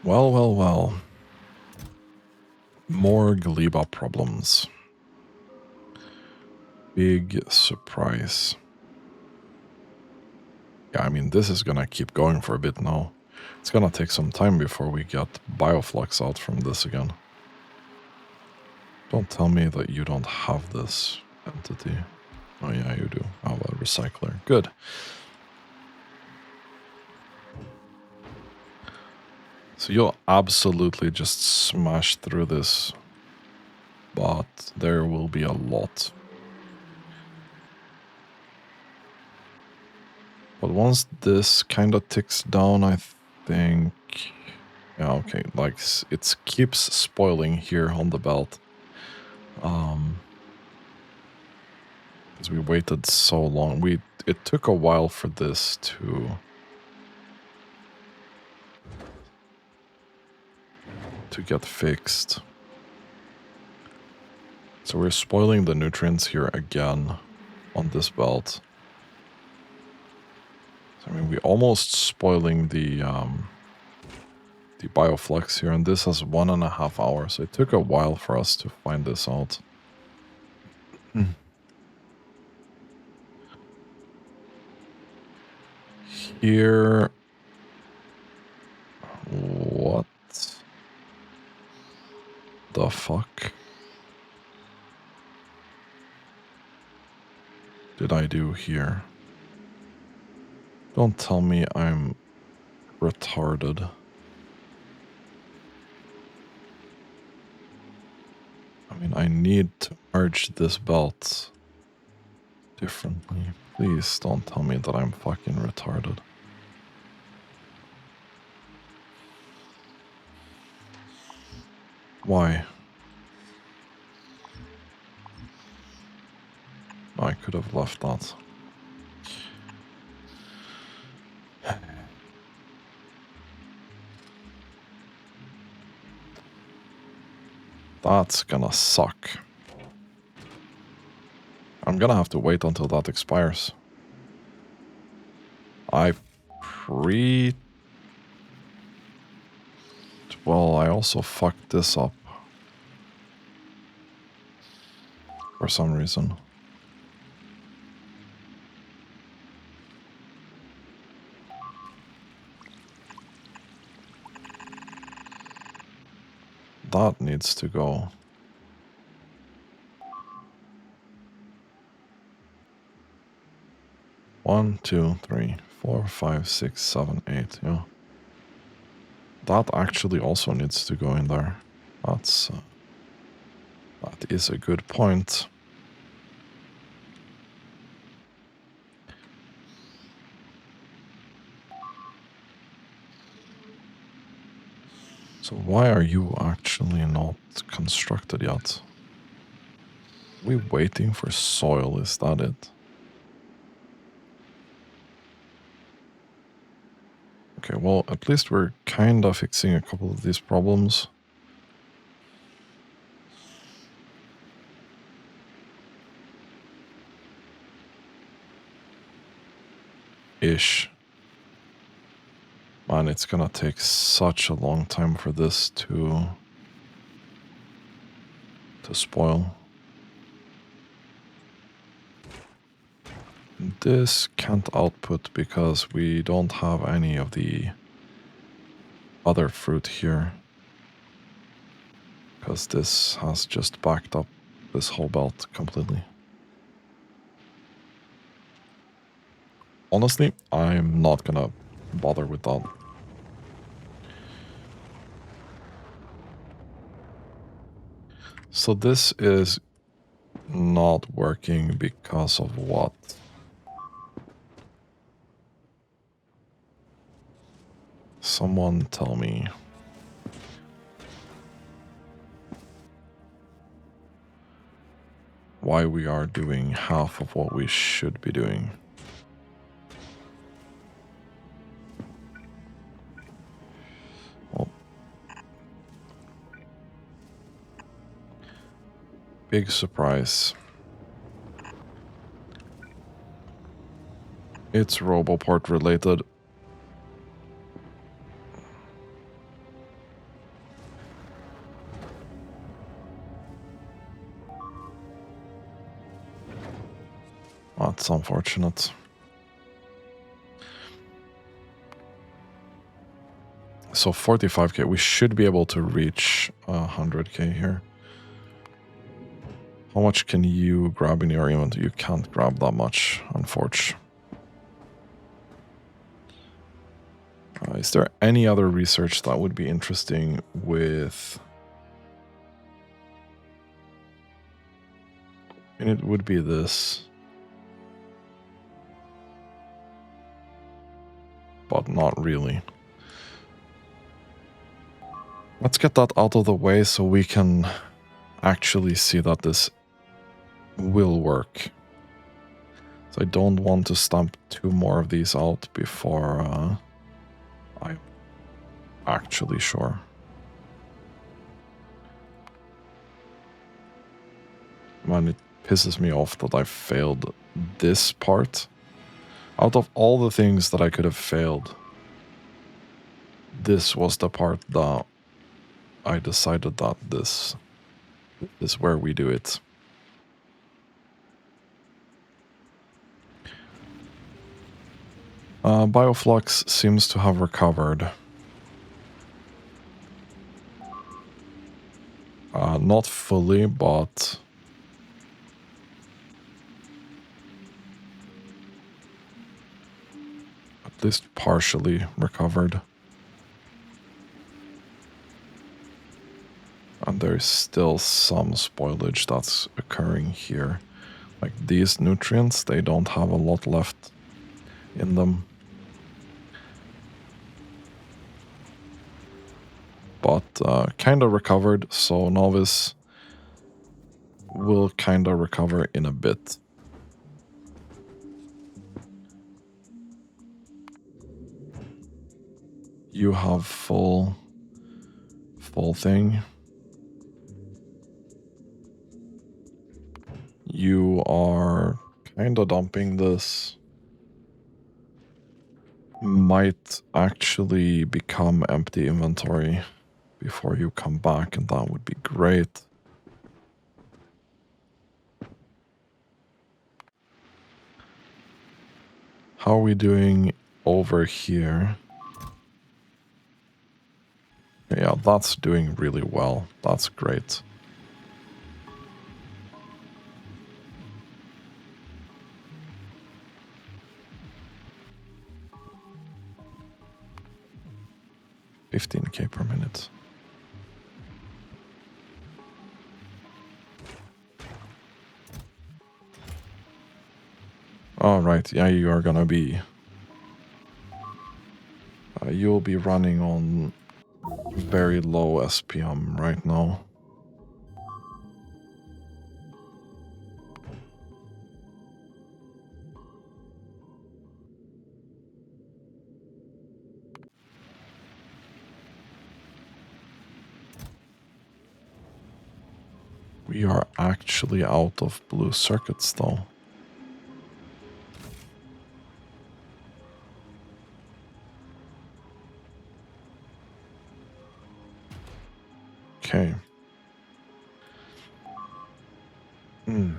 Well. More Gleba problems. Big surprise. Yeah, I mean, this is gonna keep going for a bit now. It's gonna take some time before we get Bioflux out from this again. Don't tell me that you don't have this entity. Oh yeah, you do. Have a recycler. Good. So you'll absolutely just smash through this, but there will be a lot. But once this kind of ticks down, I think... Yeah, okay, like, it keeps spoiling here on the belt. Because we waited so long. It took a while for this to get fixed. So we're spoiling the nutrients here again on this belt. So, I mean, we're almost spoiling the bioflux here, and this has 1.5 hours. So it took a while for us to find this out. Here... What the fuck did I do here? Don't tell me I'm retarded. I mean, I need to merge this belt differently. Please don't tell me that I'm fucking retarded. Why? I could have left that. That's gonna suck. I'm gonna have to wait until that expires. Well, I also fucked this up. For some reason. That needs to go. One, two, three, 4, 5, 6, 7, 8. Yeah. That actually also needs to go in there. That is a good point. So why are you actually not constructed yet? We waiting for soil, is that it? Okay, well, at least we're kind of fixing a couple of these problems. Ish. Man, it's gonna take such a long time for this to spoil. This can't output because we don't have any of the other fruit here. Because this has just backed up this whole belt completely. Honestly, I'm not gonna bother with that. So this is not working because of what? Someone tell me. Why we are doing half of what we should be doing. Well, big surprise. It's Roboport related. That's unfortunate. So 45k, we should be able to reach 100k here. How much can you grab in your inventory? You can't grab that much, unfortunately. Is there any other research that would be interesting with... And it would be this. But not really. Let's get that out of the way so we can actually see that this will work. So I don't want to stamp 2 more of these out before I'm actually sure. Man, it pisses me off that I failed this part. Out of all the things that I could have failed, this was the part that I decided that this is where we do it. Bioflux seems to have recovered. Not fully, but... at least partially recovered. And there's still some spoilage that's occurring here. Like these nutrients, they don't have a lot left in them. But kind of recovered, so Novice will kind of recover in a bit. You have full thing. you are kind of dumping this might actually become empty inventory before you come back, and that would be great. How are we doing over here? Yeah, that's doing really well. That's great. $15K per minute. All right, yeah, you are gonna be... you'll be running on very low SPM right now. We are actually out of blue circuits though. Okay. Hmm.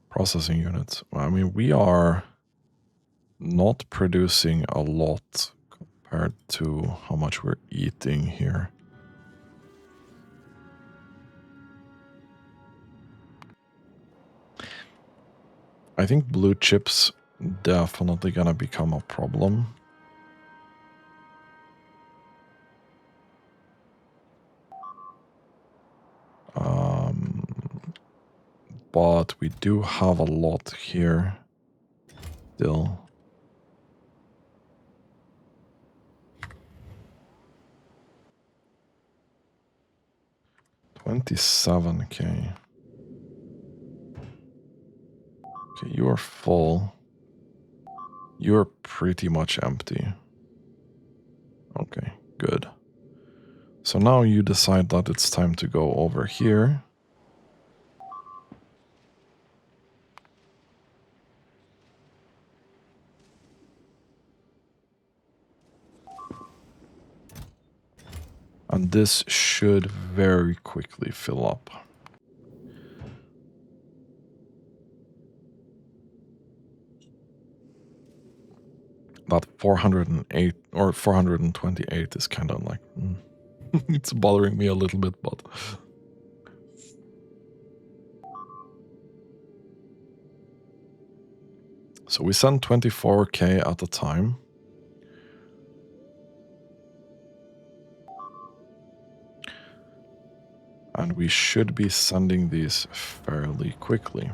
Processing units. I mean, we are not producing a lot compared to how much we're eating here. I think blue chips definitely gonna become a problem. But we do have a lot here still. $27K. Okay, you are full. You're pretty much empty. Okay, good. So now you decide that it's time to go over here. And this should very quickly fill up. That 408 or 428 is kind of like... it's bothering me a little bit, but... So we send 24K at a time. And we should be sending these fairly quickly.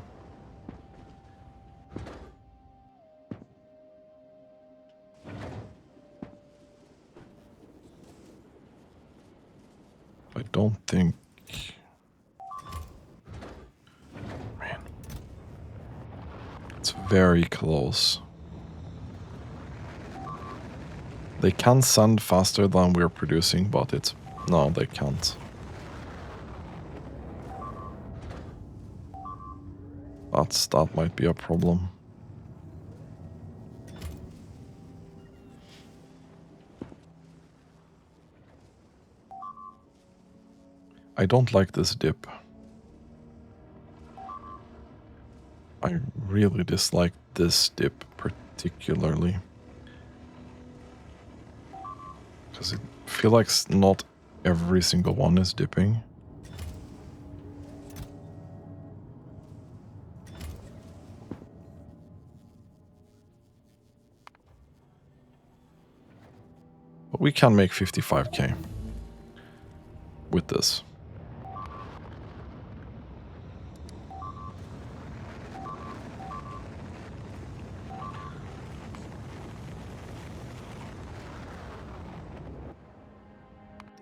I don't think... Man. It's very close. They can send faster than we're producing, but it's... No, they can't. That might be a problem. I don't like this dip. I really dislike this dip particularly. Because I feel like not every single one is dipping. But we can make 55K with this.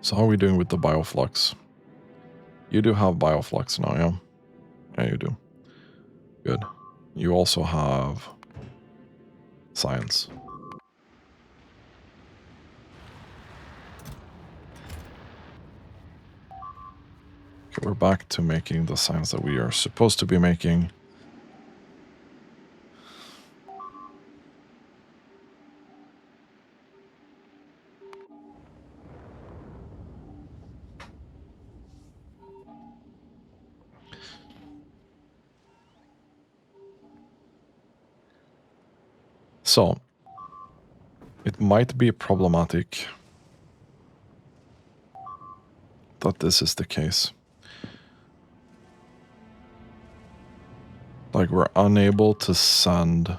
So how are we doing with the bioflux? You do have bioflux now, yeah? Yeah, you do. Good. You also have science. Okay, we're back to making the science that we are supposed to be making. So, it might be problematic that this is the case. Like, we're unable to send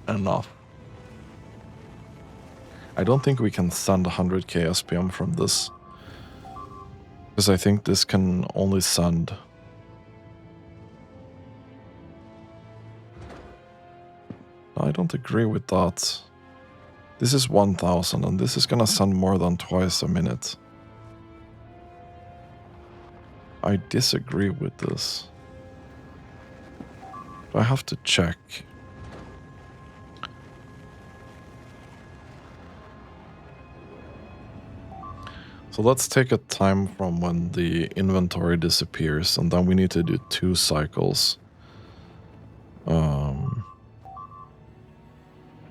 enough. I don't think we can send 100k SPM from this. Because I think this can only send... I don't agree with that. This is 1000 and this is gonna send more than twice a minute. I disagree with this. I have to check. So let's take a time from when the inventory disappears, and then we need to do 2 cycles.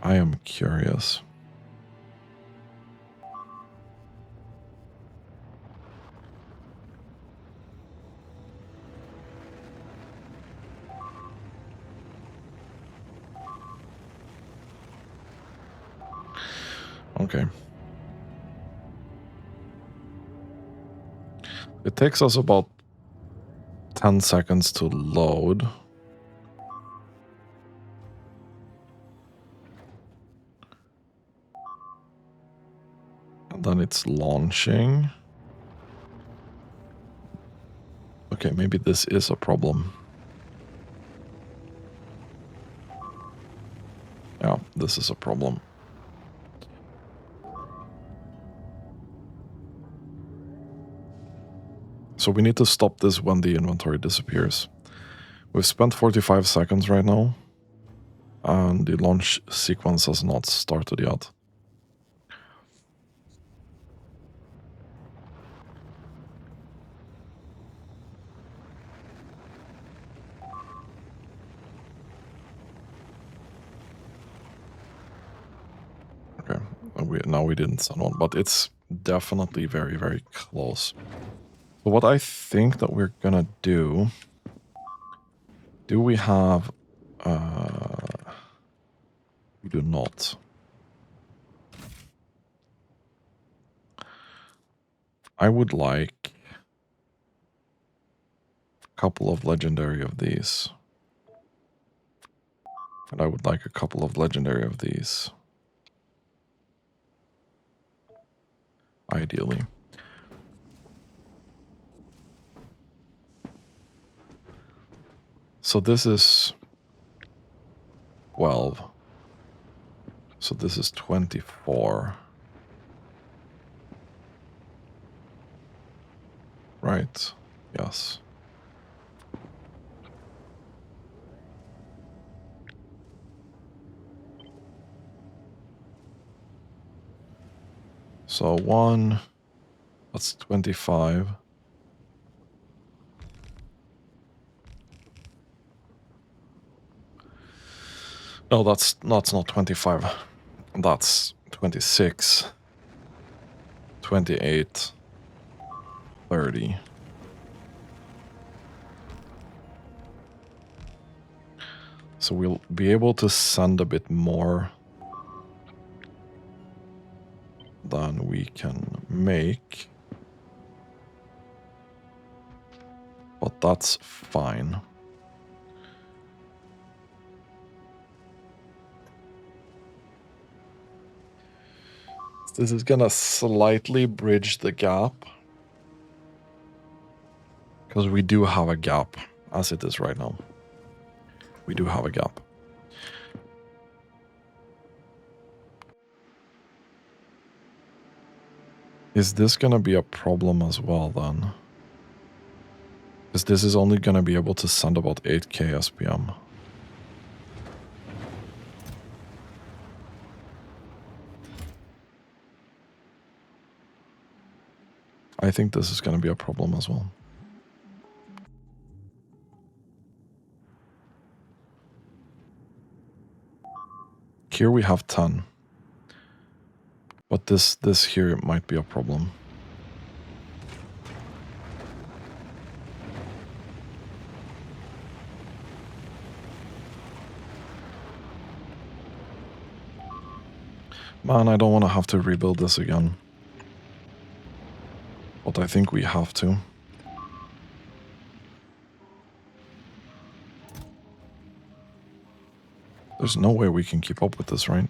I am curious. Okay. It takes us about 10 seconds to load. And then it's launching. Okay, maybe this is a problem. Yeah, this is a problem. So we need to stop this when the inventory disappears. We've spent 45 seconds right now, and the launch sequence has not started yet. Okay, now we didn't send one, but it's definitely very, very close. So what I think that we're gonna do we have... we do not. I would like a couple of legendary of these. And I would like a couple of legendary of these. Ideally. So this is 12. So this is 24. Right? Yes. So 1, that's 25. No, that's not 25. That's 26. 28. 30. So we'll be able to send a bit more than we can make. But that's fine. This is gonna slightly bridge the gap. Because we do have a gap, as it is right now. We do have a gap. Is this gonna be a problem as well then? Because this is only gonna be able to send about 8k SPM. I think this is going to be a problem as well. Here we have 10. But this here might be a problem. Man, I don't want to have to rebuild this again. But I think we have to. There's no way we can keep up with this, right?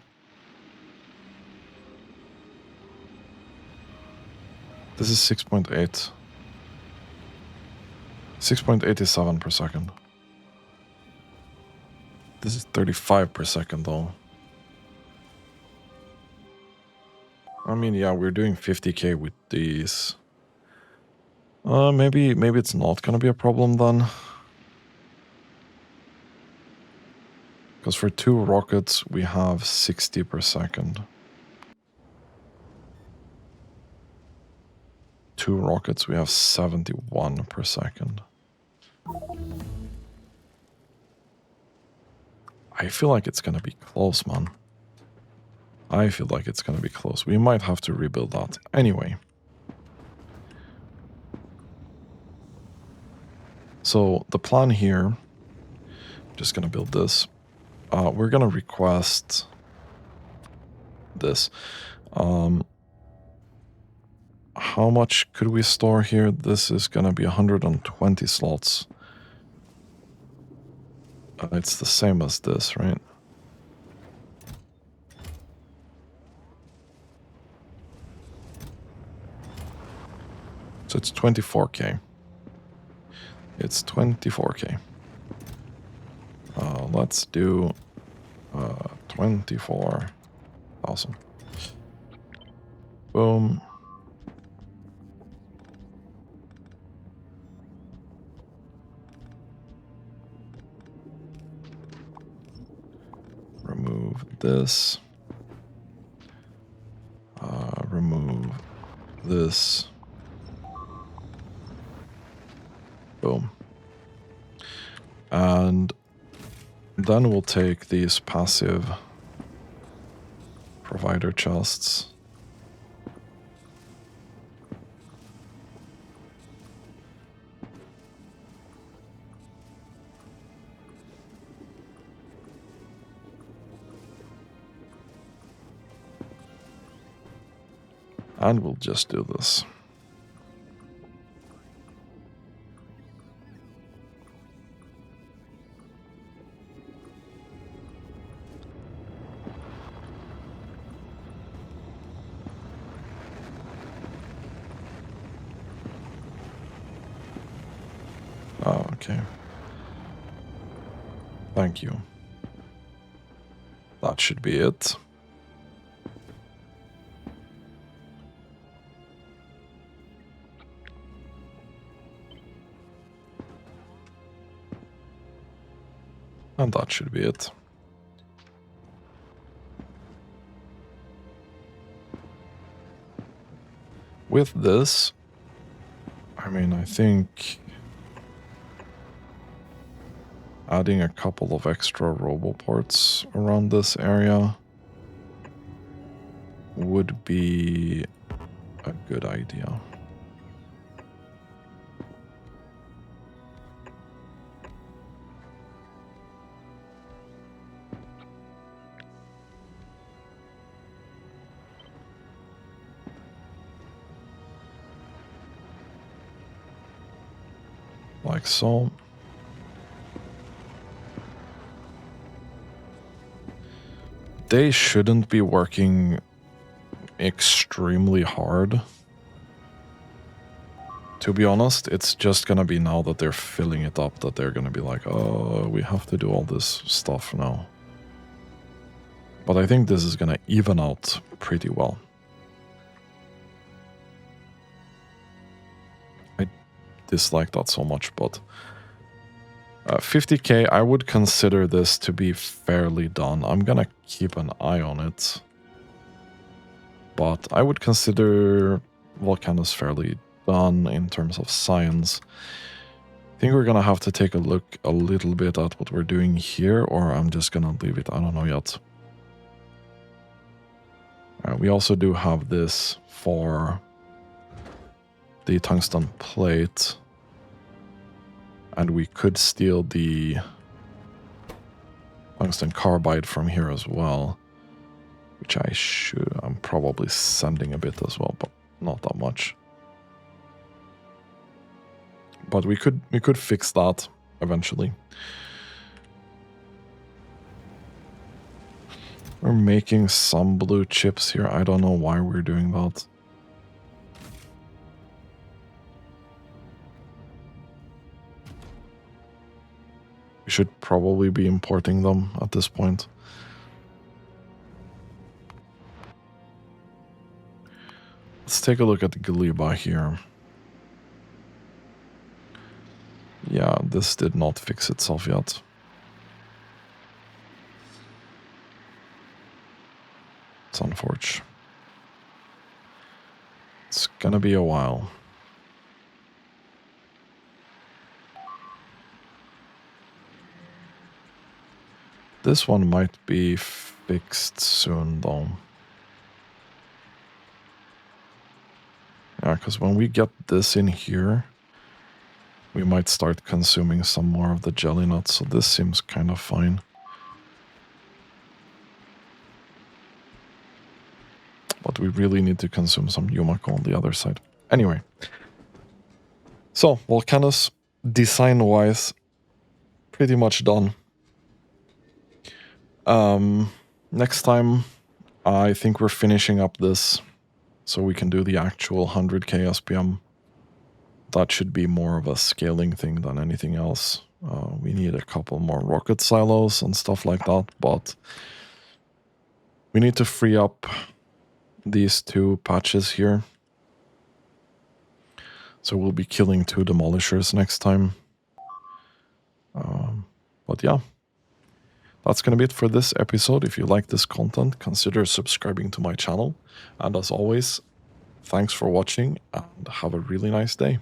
This is 6.8. 6.87 per second. This is 35 per second, though. I mean, yeah, we're doing 50k with these. Maybe it's not gonna be a problem then. Because for 2 rockets, we have 60 per second. 2 rockets, we have 71 per second. I feel like it's gonna be close, man. I feel like it's gonna be close. We might have to rebuild that. Anyway. So the plan here, just gonna build this. We're gonna request this. How much could we store here? This is gonna be 120 slots. It's the same as this, right? So it's 24k. It's 24k. Let's do 24,000. Boom. Remove this. Remove this. Boom. And then we'll take these passive provider chests. And we'll just do this. Oh, okay. Thank you. That should be it. And that should be it. With this, I mean, I think adding a couple of extra roboports around this area would be a good idea. Like so. They shouldn't be working extremely hard. To be honest, it's just gonna be now that they're filling it up that they're gonna be like, oh, we have to do all this stuff now. But I think this is gonna even out pretty well. I dislike that so much, but 50k, I would consider this to be fairly done. I'm gonna keep an eye on it. But I would consider Volcano's fairly done in terms of science. I think we're gonna have to take a look a little bit at what we're doing here, or I'm just gonna leave it. I don't know yet. We also do have this for the tungsten plate, and we could steal the tungsten carbide from here as well, which I'm probably sending a bit as well, but not that much. But we could fix that eventually. We're making some blue chips here. I don't know why we're doing that. We should probably be importing them at this point. Let's take a look at the Galiba here. Yeah, this did not fix itself yet. It's unfortunate. It's gonna be a while. This one might be fixed soon, though. Yeah, because when we get this in here, we might start consuming some more of the jelly nuts, so this seems kind of fine. But we really need to consume some Yumako on the other side. Anyway. So, Volcanus, design-wise, pretty much done. Next time, I think we're finishing up this so we can do the actual 100k SPM. That should be more of a scaling thing than anything else. We need a couple more rocket silos and stuff like that, but we need to free up these 2 patches here. So we'll be killing 2 demolishers next time. But yeah, that's going to be it for this episode. If you like this content, consider subscribing to my channel. And as always, thanks for watching and have a really nice day.